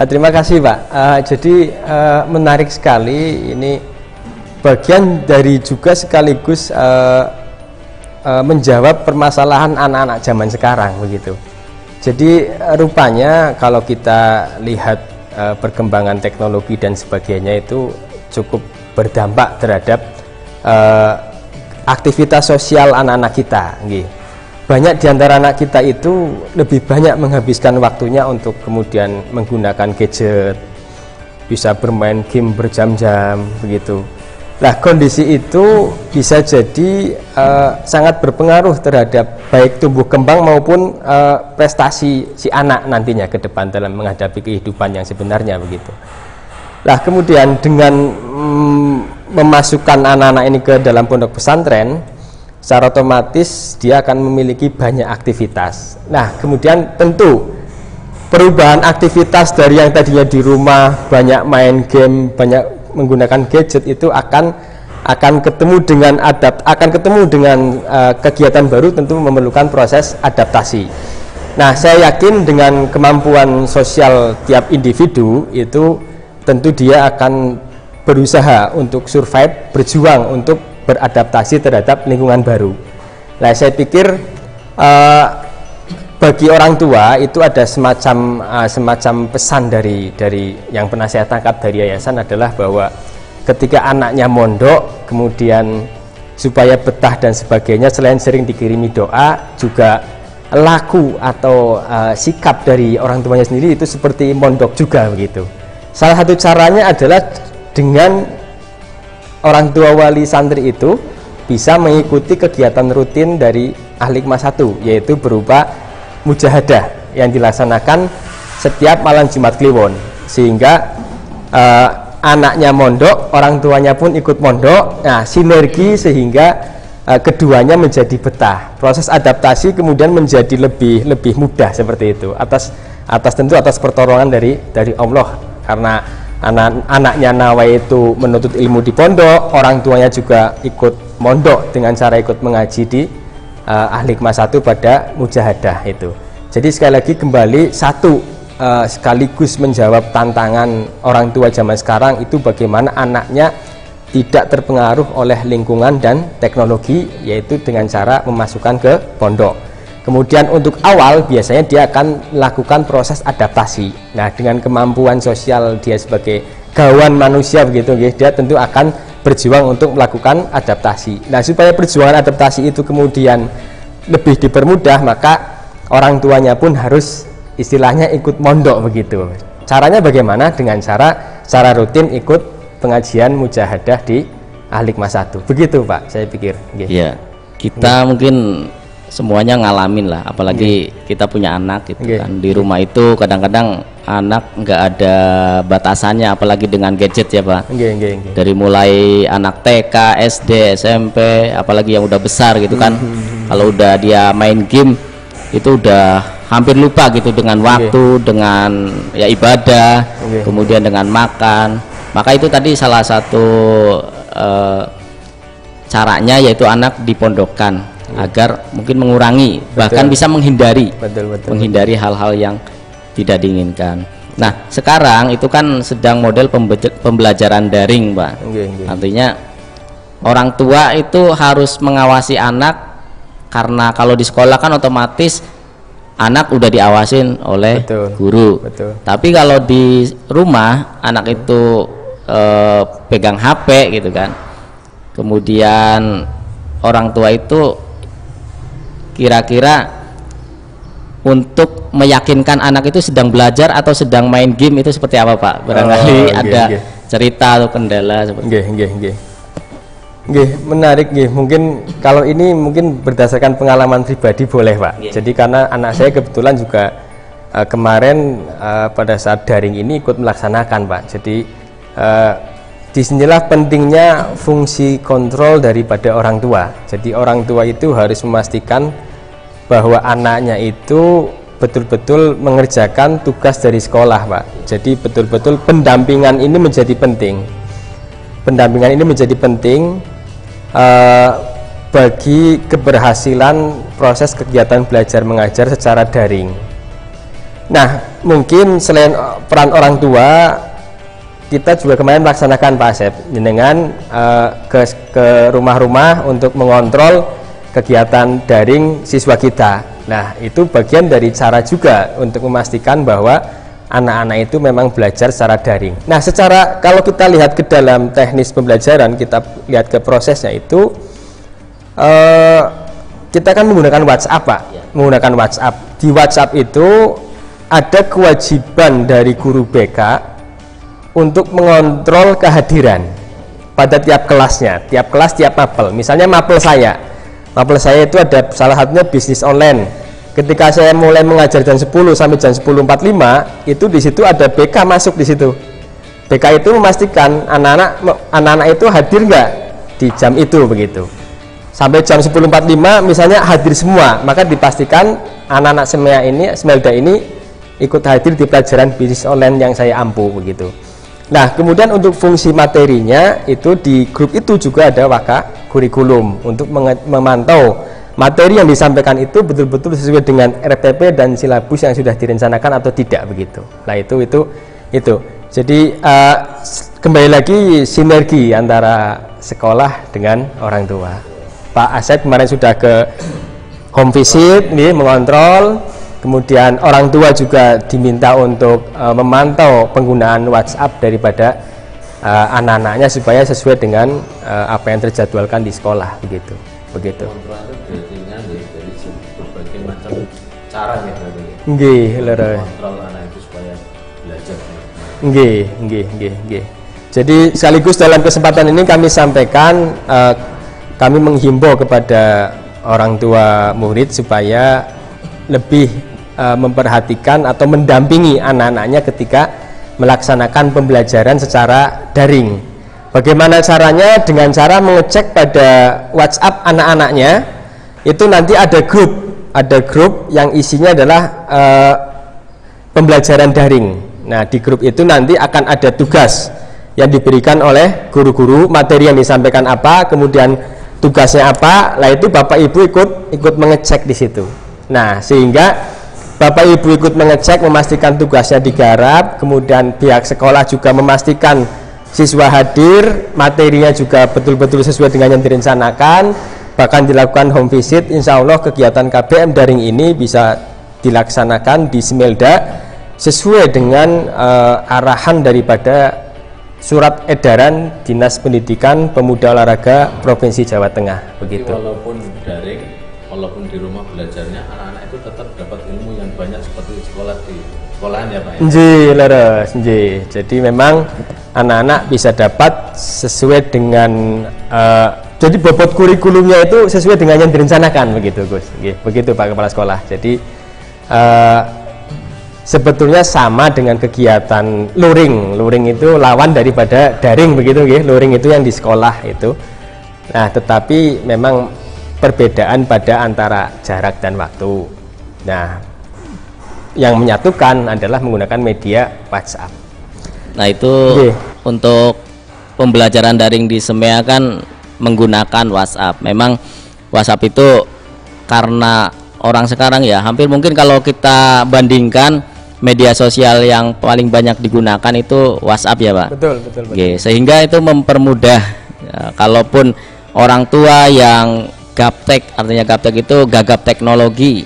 Terima kasih, Pak. Jadi menarik sekali, ini bagian dari juga sekaligus menjawab permasalahan anak-anak zaman sekarang, begitu. Jadi rupanya kalau kita lihat perkembangan teknologi dan sebagainya itu cukup berdampak terhadap aktivitas sosial anak-anak kita. Banyak di antara anak kita itu lebih banyak menghabiskan waktunya untuk kemudian menggunakan gadget, bisa bermain game berjam-jam, begitu. Nah, kondisi itu bisa jadi sangat berpengaruh terhadap baik tumbuh kembang maupun prestasi si anak nantinya ke depan dalam menghadapi kehidupan yang sebenarnya, begitu. Nah, kemudian dengan memasukkan anak-anak ini ke dalam pondok pesantren, secara otomatis dia akan memiliki banyak aktivitas. Nah, kemudian tentu perubahan aktivitas dari yang tadinya di rumah banyak main game, banyak menggunakan gadget, itu akan ketemu dengan kegiatan baru, tentu memerlukan proses adaptasi. Nah, saya yakin dengan kemampuan sosial tiap individu itu tentu dia akan berusaha untuk survive, berjuang untuk beradaptasi terhadap lingkungan baru. Nah, saya pikir bagi orang tua itu ada semacam pesan dari yang pernah saya tangkap dari yayasan adalah bahwa ketika anaknya mondok, kemudian supaya betah dan sebagainya, selain sering dikirimi doa, juga laku atau sikap dari orang tuanya sendiri itu seperti mondok juga begitu. Salah satu caranya adalah dengan orang tua wali santri itu bisa mengikuti kegiatan rutin dari Ahli Hikmah 1, yaitu berupa mujahadah yang dilaksanakan setiap malam Jumat Kliwon, sehingga anaknya mondok, orang tuanya pun ikut mondok. Nah, sinergi sehingga keduanya menjadi betah. Proses adaptasi kemudian menjadi lebih mudah seperti itu. Atas pertolongan dari Allah, karena anaknya nawai itu menuntut ilmu di pondok, orang tuanya juga ikut mondok dengan cara ikut mengaji di Ahli Hikmah 1 pada mujahadah itu. Jadi sekali lagi kembali sekaligus menjawab tantangan orang tua zaman sekarang itu bagaimana anaknya tidak terpengaruh oleh lingkungan dan teknologi, yaitu dengan cara memasukkan ke pondok. Kemudian untuk awal biasanya dia akan melakukan proses adaptasi. Nah, dengan kemampuan sosial dia sebagai gawan manusia begitu, dia tentu akan berjuang untuk melakukan adaptasi. Nah, supaya perjuangan adaptasi itu kemudian lebih dipermudah, maka orang tuanya pun harus istilahnya ikut mondok begitu. Caranya bagaimana? Dengan cara rutin ikut pengajian mujahadah di Ahli Hikmah 1. Begitu, Pak, saya pikir. Iya. Kita mungkin semuanya ngalamin lah, apalagi kita punya anak gitu kan. Di rumah itu kadang-kadang anak nggak ada batasannya, apalagi dengan gadget ya, Pak. Dari mulai anak TK, SD, SMP, apalagi yang udah besar gitu kan. Kalau udah dia main game itu udah hampir lupa gitu dengan waktu, dengan ya ibadah, kemudian dengan makan. Maka itu tadi salah satu caranya, yaitu anak dipondokkan agar mungkin mengurangi, bahkan bisa menghindari hal-hal yang tidak diinginkan. Nah, sekarang itu kan sedang model pembelajaran daring, Pak. Artinya orang tua itu harus mengawasi anak, karena kalau di sekolah kan otomatis anak udah diawasin oleh guru. Tapi kalau di rumah anak itu pegang HP gitu kan, kemudian orang tua itu kira-kira untuk meyakinkan anak itu sedang belajar atau sedang main game itu seperti apa, Pak? Barangkali ada cerita atau kendala seperti menarik. Mungkin kalau ini mungkin berdasarkan pengalaman pribadi boleh, Pak. Jadi karena anak saya kebetulan juga kemarin pada saat daring ini ikut melaksanakan, Pak. Jadi disinilah pentingnya fungsi kontrol daripada orang tua. Jadi orang tua itu harus memastikan bahwa anaknya itu betul-betul mengerjakan tugas dari sekolah, Pak. Jadi betul-betul pendampingan ini menjadi penting. Pendampingan ini menjadi penting bagi keberhasilan proses kegiatan belajar mengajar secara daring. Nah, mungkin selain peran orang tua, kita juga kemarin melaksanakan, Pak Asep, dengan ke rumah-rumah untuk mengontrol kegiatan daring siswa kita. Nah, itu bagian dari cara juga untuk memastikan bahwa anak-anak itu memang belajar secara daring. Nah, kalau kita lihat ke dalam teknis pembelajaran, kita lihat ke prosesnya itu, kita kan menggunakan WhatsApp, Pak. Menggunakan WhatsApp. Di WhatsApp itu ada kewajiban dari guru BK untuk mengontrol kehadiran pada tiap kelasnya, tiap kelas, tiap mapel. Misalnya mapel saya itu ada salah satunya bisnis online. Ketika saya mulai mengajar jam 10 sampai jam 10.45, itu di situ ada BK masuk di situ. BK itu memastikan anak-anak itu hadir nggak di jam itu begitu. Sampai jam 10.45 misalnya hadir semua, maka dipastikan anak-anak Smelda ini ikut hadir di pelajaran bisnis online yang saya ampu begitu. Nah, kemudian untuk fungsi materinya itu di grup itu juga ada waka kurikulum untuk memantau materi yang disampaikan itu betul-betul sesuai dengan RPP dan silabus yang sudah direncanakan atau tidak begitu. Nah, itu. Jadi kembali lagi sinergi antara sekolah dengan orang tua. Pak Asep kemarin sudah ke home visit nih mengontrol. Kemudian orang tua juga diminta untuk memantau penggunaan WhatsApp daripada anak-anaknya supaya sesuai dengan apa yang terjadwalkan di sekolah begitu. Kontrol itu berarti dari berbagai macam cara ya berarti. Nggih, leres. Kontrol anak itu supaya belajar. Nggih. Jadi sekaligus dalam kesempatan ini kami sampaikan kami menghimbau kepada orang tua murid supaya lebih memperhatikan atau mendampingi anak-anaknya ketika melaksanakan pembelajaran secara daring. Bagaimana caranya? Dengan cara mengecek pada WhatsApp anak-anaknya, itu nanti ada grup yang isinya adalah pembelajaran daring. Nah, di grup itu nanti akan ada tugas yang diberikan oleh guru-guru, materi yang disampaikan apa, kemudian tugasnya apa. Lah itu Bapak Ibu ikut mengecek di situ. Nah, sehingga Bapak Ibu ikut mengecek, memastikan tugasnya digarap, kemudian pihak sekolah juga memastikan siswa hadir, materinya juga betul-betul sesuai dengan yang direncanakan, bahkan dilakukan home visit. Insya Allah kegiatan KBM daring ini bisa dilaksanakan di Smelda sesuai dengan arahan daripada surat edaran Dinas Pendidikan Pemuda Olahraga Provinsi Jawa Tengah begitu. Jadi walaupun daring, walaupun di rumah belajarnya, anak-anak itu tetap dapat ilmu yang banyak seperti sekolah di sekolahan ya Pak ya? Nggih, leres, nggih. Jadi memang anak-anak bisa dapat sesuai dengan jadi bobot kurikulumnya itu sesuai dengan yang direncanakan begitu Gus. Nggih, begitu Pak Kepala Sekolah. Jadi sebetulnya sama dengan kegiatan luring itu lawan daripada daring begitu nggih. Luring itu yang di sekolah itu. Nah, tetapi memang perbedaan pada antara jarak dan waktu. Nah, yang menyatukan adalah menggunakan media WhatsApp. Nah, itu untuk pembelajaran daring di SEMEA kan menggunakan WhatsApp. Memang WhatsApp itu karena orang sekarang ya hampir mungkin kalau kita bandingkan media sosial yang paling banyak digunakan itu WhatsApp ya Pak. Betul. Sehingga itu mempermudah ya, kalaupun orang tua yang gaptek, artinya gaptek itu gagap teknologi.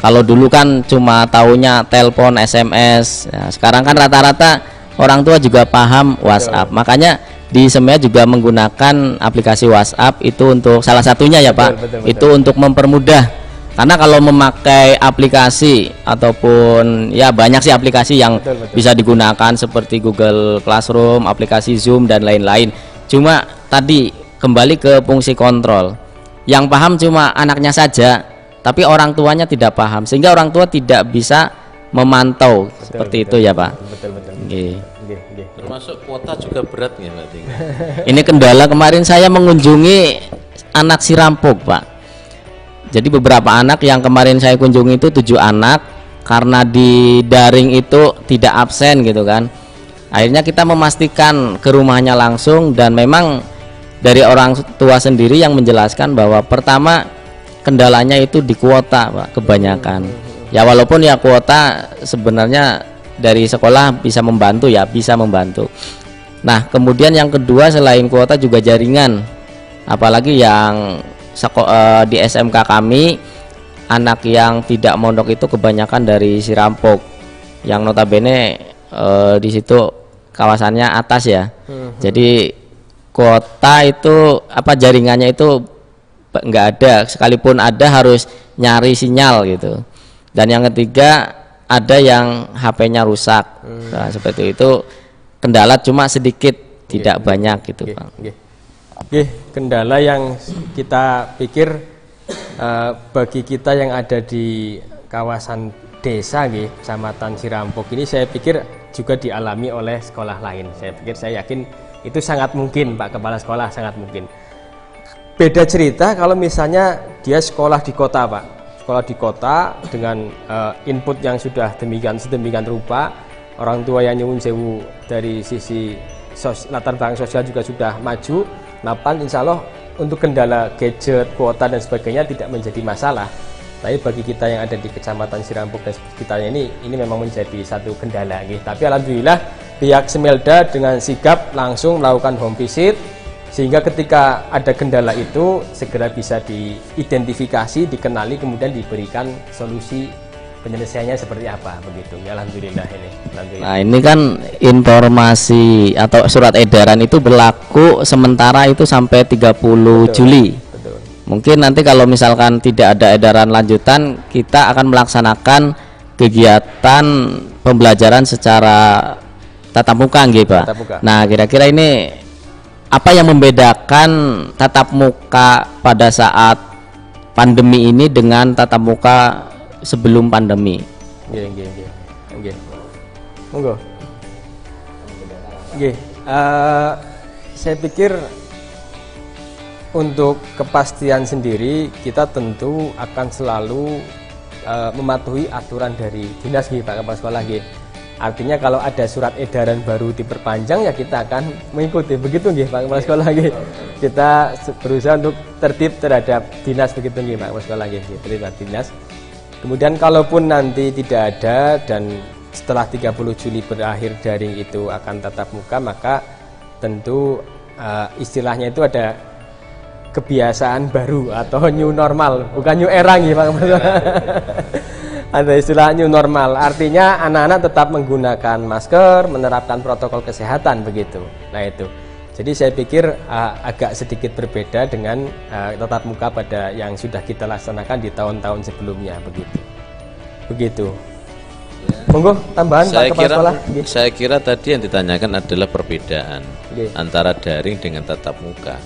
Kalau dulu kan cuma taunya telepon, SMS. Ya, sekarang kan rata-rata orang tua juga paham WhatsApp. Makanya di SEMEA juga menggunakan aplikasi WhatsApp itu untuk salah satunya ya Pak. Betul. Itu untuk mempermudah. Karena kalau memakai aplikasi ataupun ya banyak sih aplikasi yang bisa digunakan seperti Google Classroom, aplikasi Zoom dan lain-lain. Cuma tadi kembali ke fungsi kontrol. Yang paham cuma anaknya saja, tapi orang tuanya tidak paham, sehingga orang tua tidak bisa memantau seperti itu ya Pak. Betul. Termasuk kuota juga berat ya berarti. Ini kendala kemarin saya mengunjungi anak Sirampok Pak. Jadi beberapa anak yang kemarin saya kunjungi itu 7 anak, karena di daring itu tidak absen gitu kan. Akhirnya kita memastikan ke rumahnya langsung, dan memang dari orang tua sendiri yang menjelaskan bahwa pertama kendalanya itu di kuota Pak, kebanyakan. Ya walaupun ya kuota sebenarnya dari sekolah bisa membantu ya, bisa membantu. Nah, kemudian yang kedua selain kuota juga jaringan. Apalagi yang di SMK kami anak yang tidak mondok itu kebanyakan dari Sirampok. Yang notabene di situ kawasannya atas ya. Jadi kuota itu jaringannya itu nggak ada, sekalipun ada harus nyari sinyal gitu. Dan yang ketiga ada yang HP-nya rusak. Nah, seperti itu kendala cuma sedikit, tidak banyak gitu Pak. Kendala yang kita pikir bagi kita yang ada di kawasan desa Kecamatan Sirampok ini, saya pikir juga dialami oleh sekolah lain. Saya yakin itu sangat mungkin Pak Kepala Sekolah, sangat mungkin. Beda cerita kalau misalnya dia sekolah di kota Pak, sekolah di kota dengan input yang sudah sedemikian rupa, orang tua yang nyuwun sewu dari sisi latar belakang sosial juga sudah maju, mapan insya Allah untuk kendala gadget, kuota dan sebagainya tidak menjadi masalah. Tapi bagi kita yang ada di Kecamatan Sirampok dan sekitarnya ini memang menjadi satu kendala. Tapi alhamdulillah pihak Semelda dengan sigap langsung melakukan home visit, sehingga ketika ada kendala itu segera bisa diidentifikasi, dikenali, kemudian diberikan solusi penyelesaiannya seperti apa begitu. Ya, alhamdulillah ini. Alhamdulillah. Nah, ini kan informasi atau surat edaran itu berlaku sementara itu sampai 30 Juli. Betul. Mungkin nanti kalau misalkan tidak ada edaran lanjutan, kita akan melaksanakan kegiatan pembelajaran secara tatap muka nggih, Pak. Tatap muka. Nah, kira-kira ini apa yang membedakan tatap muka pada saat pandemi ini dengan tatap muka sebelum pandemi? Nggih. Monggo. Nggih. Saya pikir untuk kepastian sendiri kita tentu akan selalu mematuhi aturan dari dinas nggih Pak Kepala Sekolah nggih. Artinya kalau ada surat edaran baru diperpanjang ya kita akan mengikuti, begitu nggih Pak Kepala Sekolah nggih. Kita berusaha untuk tertib terhadap dinas, begitu nggih Pak Kepala Sekolah nggih, terhadap dinas. Kemudian kalaupun nanti tidak ada dan setelah 30 Juli berakhir daring itu akan tatap muka, maka tentu istilahnya itu ada kebiasaan baru atau new normal, bukan new era nggih Pak Kepala. Ada istilah new normal, artinya anak-anak tetap menggunakan masker, menerapkan protokol kesehatan begitu. Nah itu, jadi saya pikir agak sedikit berbeda dengan tatap muka pada yang sudah kita laksanakan di tahun-tahun sebelumnya begitu. Begitu. Monggo tambahan Pak Kepala Sekolah. Saya kira tadi yang ditanyakan adalah perbedaan antara daring dengan tatap muka.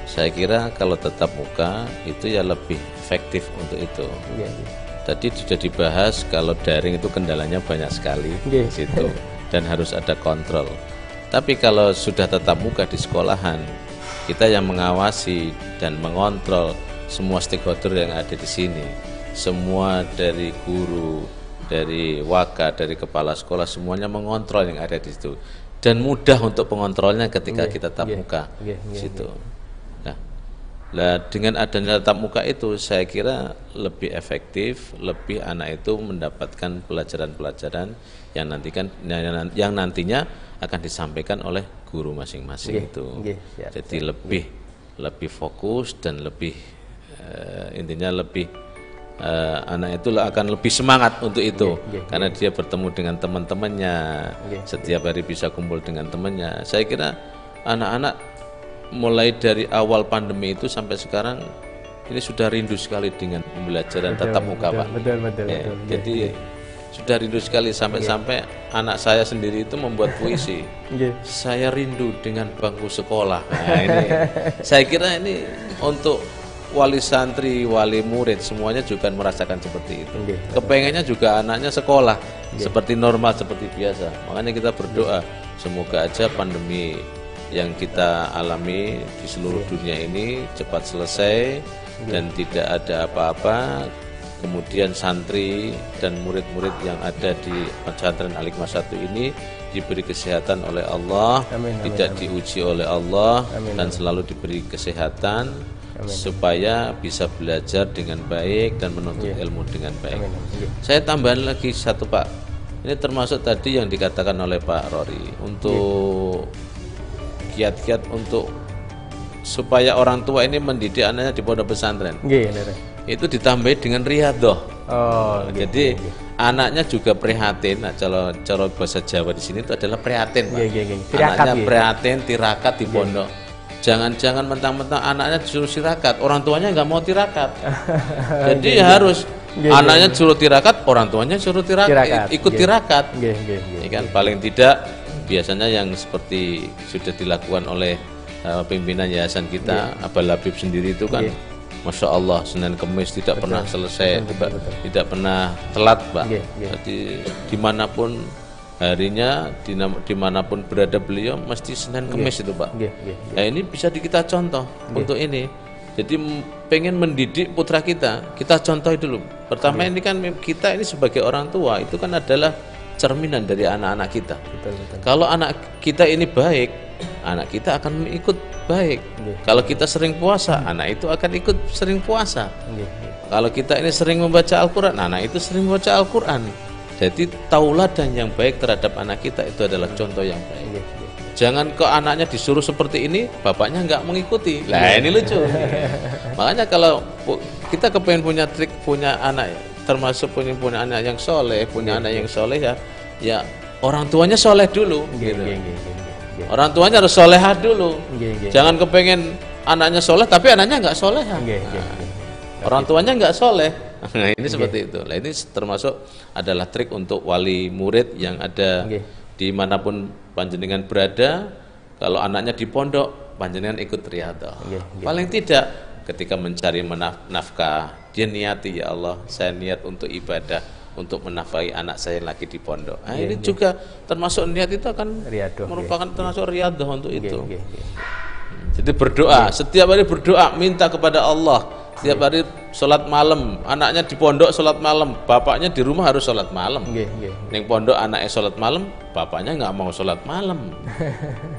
Saya kira kalau tatap muka itu ya lebih efektif untuk itu. Tadi sudah dibahas kalau daring itu kendalanya banyak sekali di situ dan harus ada kontrol. Tapi kalau sudah tatap muka di sekolahan, kita yang mengawasi dan mengontrol semua stakeholder yang ada di sini, semua dari guru, dari waka, dari kepala sekolah, semuanya mengontrol yang ada di situ dan mudah untuk pengontrolnya ketika kita tatap muka di situ. Nah, dengan adanya tatap muka itu saya kira lebih efektif, lebih anak itu mendapatkan pelajaran-pelajaran yang nantinya akan disampaikan oleh guru masing-masing itu. Jadi lebih fokus dan lebih intinya lebih anak itu akan lebih semangat untuk itu karena dia bertemu dengan teman-temannya, setiap hari bisa kumpul dengan temannya. Saya kira anak-anak mulai dari awal pandemi itu sampai sekarang ini sudah rindu sekali dengan pembelajaran tatap muka, Pak. Betul. Jadi sudah rindu sekali sampai anak saya sendiri itu membuat puisi. Saya rindu dengan bangku sekolah. Nah, ini saya kira ini untuk wali santri, wali murid semuanya juga merasakan seperti itu. Kepengennya juga anaknya sekolah seperti normal, seperti biasa. Makanya kita berdoa semoga aja pandemi yang kita alami di seluruh dunia ini cepat selesai dan tidak ada apa-apa. Kemudian santri dan murid-murid yang ada di pesantren Al-Hikmah 1 ini diberi kesehatan oleh Allah, tidak diuji oleh Allah, dan selalu diberi kesehatan supaya bisa belajar dengan baik dan menuntut ilmu dengan baik. Saya tambahan lagi satu, Pak. Ini termasuk tadi yang dikatakan oleh Pak Rory untuk kiat-kiat untuk supaya orang tua ini mendidik anaknya di pondok pesantren. Itu ditambahi dengan riyadhah. Jadi anaknya juga prihatin. Nah, cara bahasa Jawa di sini itu adalah prihatin, Pak. Anaknya prihatin, tirakat di pondok. Jangan-jangan mentang-mentang anaknya disuruh tirakat, orang tuanya nggak mau tirakat. Jadi harus anaknya suruh tirakat, orang tuanya suruh tirakat, ikut tirakat. Ini kan paling tidak biasanya yang seperti sudah dilakukan oleh pimpinan yayasan kita, Abal Habib sendiri itu kan, Masya Allah, Senin Kemis tidak pernah selesai, tidak pernah telat, Pak. Jadi dimanapun harinya, dimanapun berada beliau, mesti Senin Kemis itu, Pak. Nah, ini bisa kita contoh untuk ini. Jadi pengen mendidik putra kita contohi dulu. Pertama ini kan kita ini sebagai orang tua itu kan adalah cerminan dari anak-anak kita. Betul. Kalau anak kita ini baik, anak kita akan ikut baik. Kalau kita sering puasa, anak itu akan ikut sering puasa. Kalau kita ini sering membaca Al-Quran, anak itu sering membaca Al-Quran. Jadi tauladan yang baik terhadap anak kita itu adalah contoh yang baik. Jangan ke anaknya disuruh seperti ini, bapaknya nggak mengikuti. Lah ini lucu. Makanya kalau kita kepengen punya trik, punya anak, termasuk punya anak yang soleh, punya anak yang soleh ya orang tuanya soleh dulu. Gitu. Orang tuanya harus solehah dulu. Jangan kepengen anaknya soleh, tapi anaknya nggak solehah. Orang tuanya nggak soleh. Nah ini seperti itu. Nah ini termasuk adalah trik untuk wali murid yang ada dimanapun panjenengan berada. Kalau anaknya di pondok, panjenengan ikut riyadhah. Paling tidak ketika mencari nafkah, dia niati, ya Allah, saya niat untuk ibadah, untuk menafkahi anak saya lagi di pondok. Nah, ini juga termasuk niat itu akan merupakan termasuk riyadhah untuk itu. Jadi berdoa, setiap hari berdoa, minta kepada Allah. Setiap hari sholat malam, anaknya di pondok sholat malam, bapaknya di rumah harus sholat malam. Neng pondok anaknya sholat malam, bapaknya nggak mau sholat malam.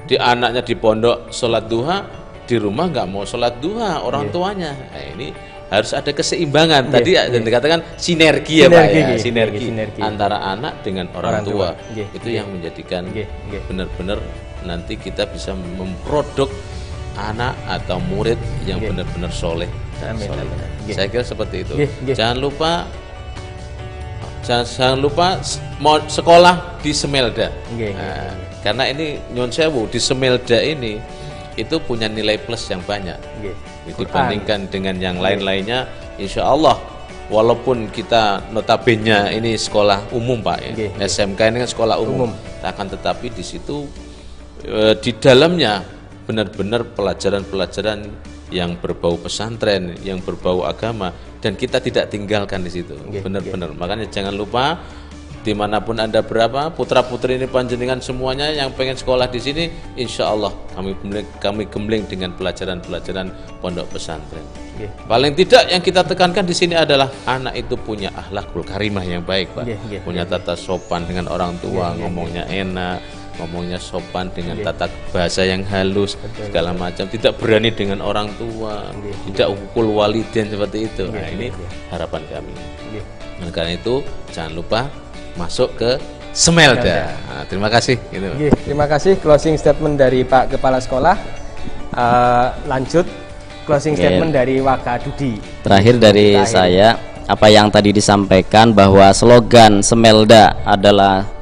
Di anaknya di pondok sholat duha, di rumah nggak mau sholat duha orang tuanya. Nah, ini harus ada keseimbangan. Tadi dan dikatakan sinergi ya Pak ya, sinergi antara anak dengan orang tua. Itu yang menjadikan benar-benar nanti kita bisa memproduk anak atau murid yang benar-benar soleh. Saya kira seperti itu. Jangan lupa mau sekolah di Semelda. Karena ini Nyon Sewu di Semelda ini itu punya nilai plus yang banyak dibandingkan dengan yang lain-lainnya. Insya Allah walaupun kita notabene ini sekolah umum Pak ya. SMK ini kan sekolah umum. Akan tetapi di situ di dalamnya benar-benar pelajaran-pelajaran yang berbau pesantren, yang berbau agama, dan kita tidak tinggalkan di situ. Benar-benar. Makanya jangan lupa dimanapun Anda berapa, putra putri ini panjenengan semuanya yang pengen sekolah di sini, insya Allah kami gembling dengan pelajaran-pelajaran pondok pesantren. Paling tidak yang kita tekankan di sini adalah anak itu punya akhlakul karimah yang baik, Pak. Punya tata sopan dengan orang tua, ngomongnya enak, ngomongnya sopan dengan tata bahasa yang halus, segala macam, tidak berani dengan orang tua, tidak ukul waliden seperti itu. Nah ini harapan kami. Nah, karena itu jangan lupa masuk ke Semelda. Nah, terima kasih. Terima kasih closing statement dari Pak Kepala Sekolah. Lanjut closing statement dari Wakadudi. Terakhir dari saya, apa yang tadi disampaikan bahwa slogan Semelda adalah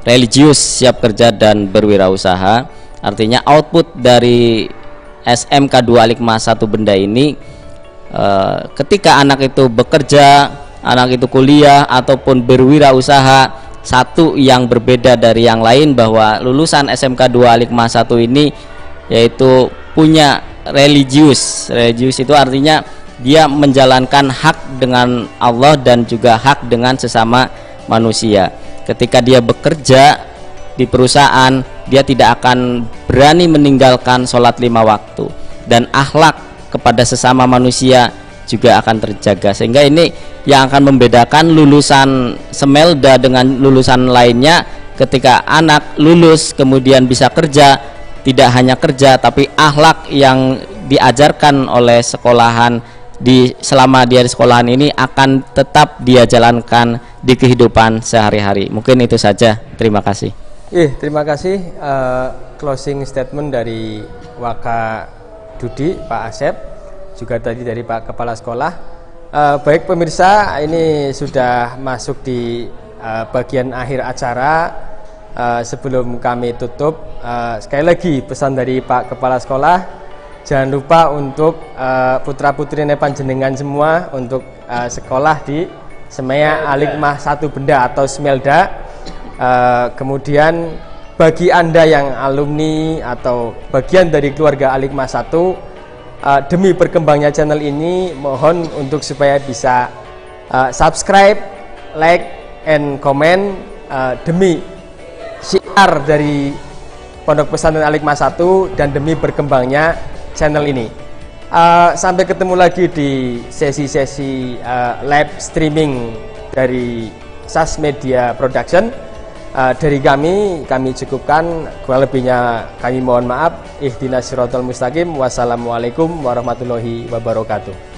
religius, siap kerja dan berwirausaha. Artinya output dari SMK 2 Al-Hikmah 1 Benda ini ketika anak itu bekerja, anak itu kuliah ataupun berwirausaha, satu yang berbeda dari yang lain bahwa lulusan SMK 2 Al-Hikmah 1 ini yaitu punya religius. Religius itu artinya dia menjalankan hak dengan Allah dan juga hak dengan sesama manusia. Ketika dia bekerja di perusahaan, dia tidak akan berani meninggalkan sholat 5 waktu, dan akhlak kepada sesama manusia juga akan terjaga. Sehingga ini yang akan membedakan lulusan Semelda dengan lulusan lainnya. Ketika anak lulus kemudian bisa kerja, tidak hanya kerja tapi akhlak yang diajarkan oleh sekolahan selama dia di sekolahan ini akan tetap dia jalankan di kehidupan sehari-hari. Mungkin itu saja. Terima kasih. Terima kasih closing statement dari Wakadudi Pak Asep, juga tadi dari Pak Kepala Sekolah. Baik pemirsa, ini sudah masuk di bagian akhir acara. Sebelum kami tutup, sekali lagi pesan dari Pak Kepala Sekolah, jangan lupa untuk putra-putri panjenengan semua untuk sekolah di Semea Al-Hikmah 1 Benda atau Semelda. Kemudian bagi Anda yang alumni atau bagian dari keluarga Al-Hikmah 1, demi berkembangnya channel ini, mohon untuk supaya bisa subscribe, like, and comment demi syiar dari Pondok Pesantren Al-Hikmah 1 dan demi berkembangnya channel ini. Sampai ketemu lagi di sesi-sesi live streaming dari SAS Media Production. Dari kami cukupkan, kurang lebihnya kami mohon maaf. Ihdinas siratal mustaqim. Wassalamualaikum warahmatullahi wabarakatuh.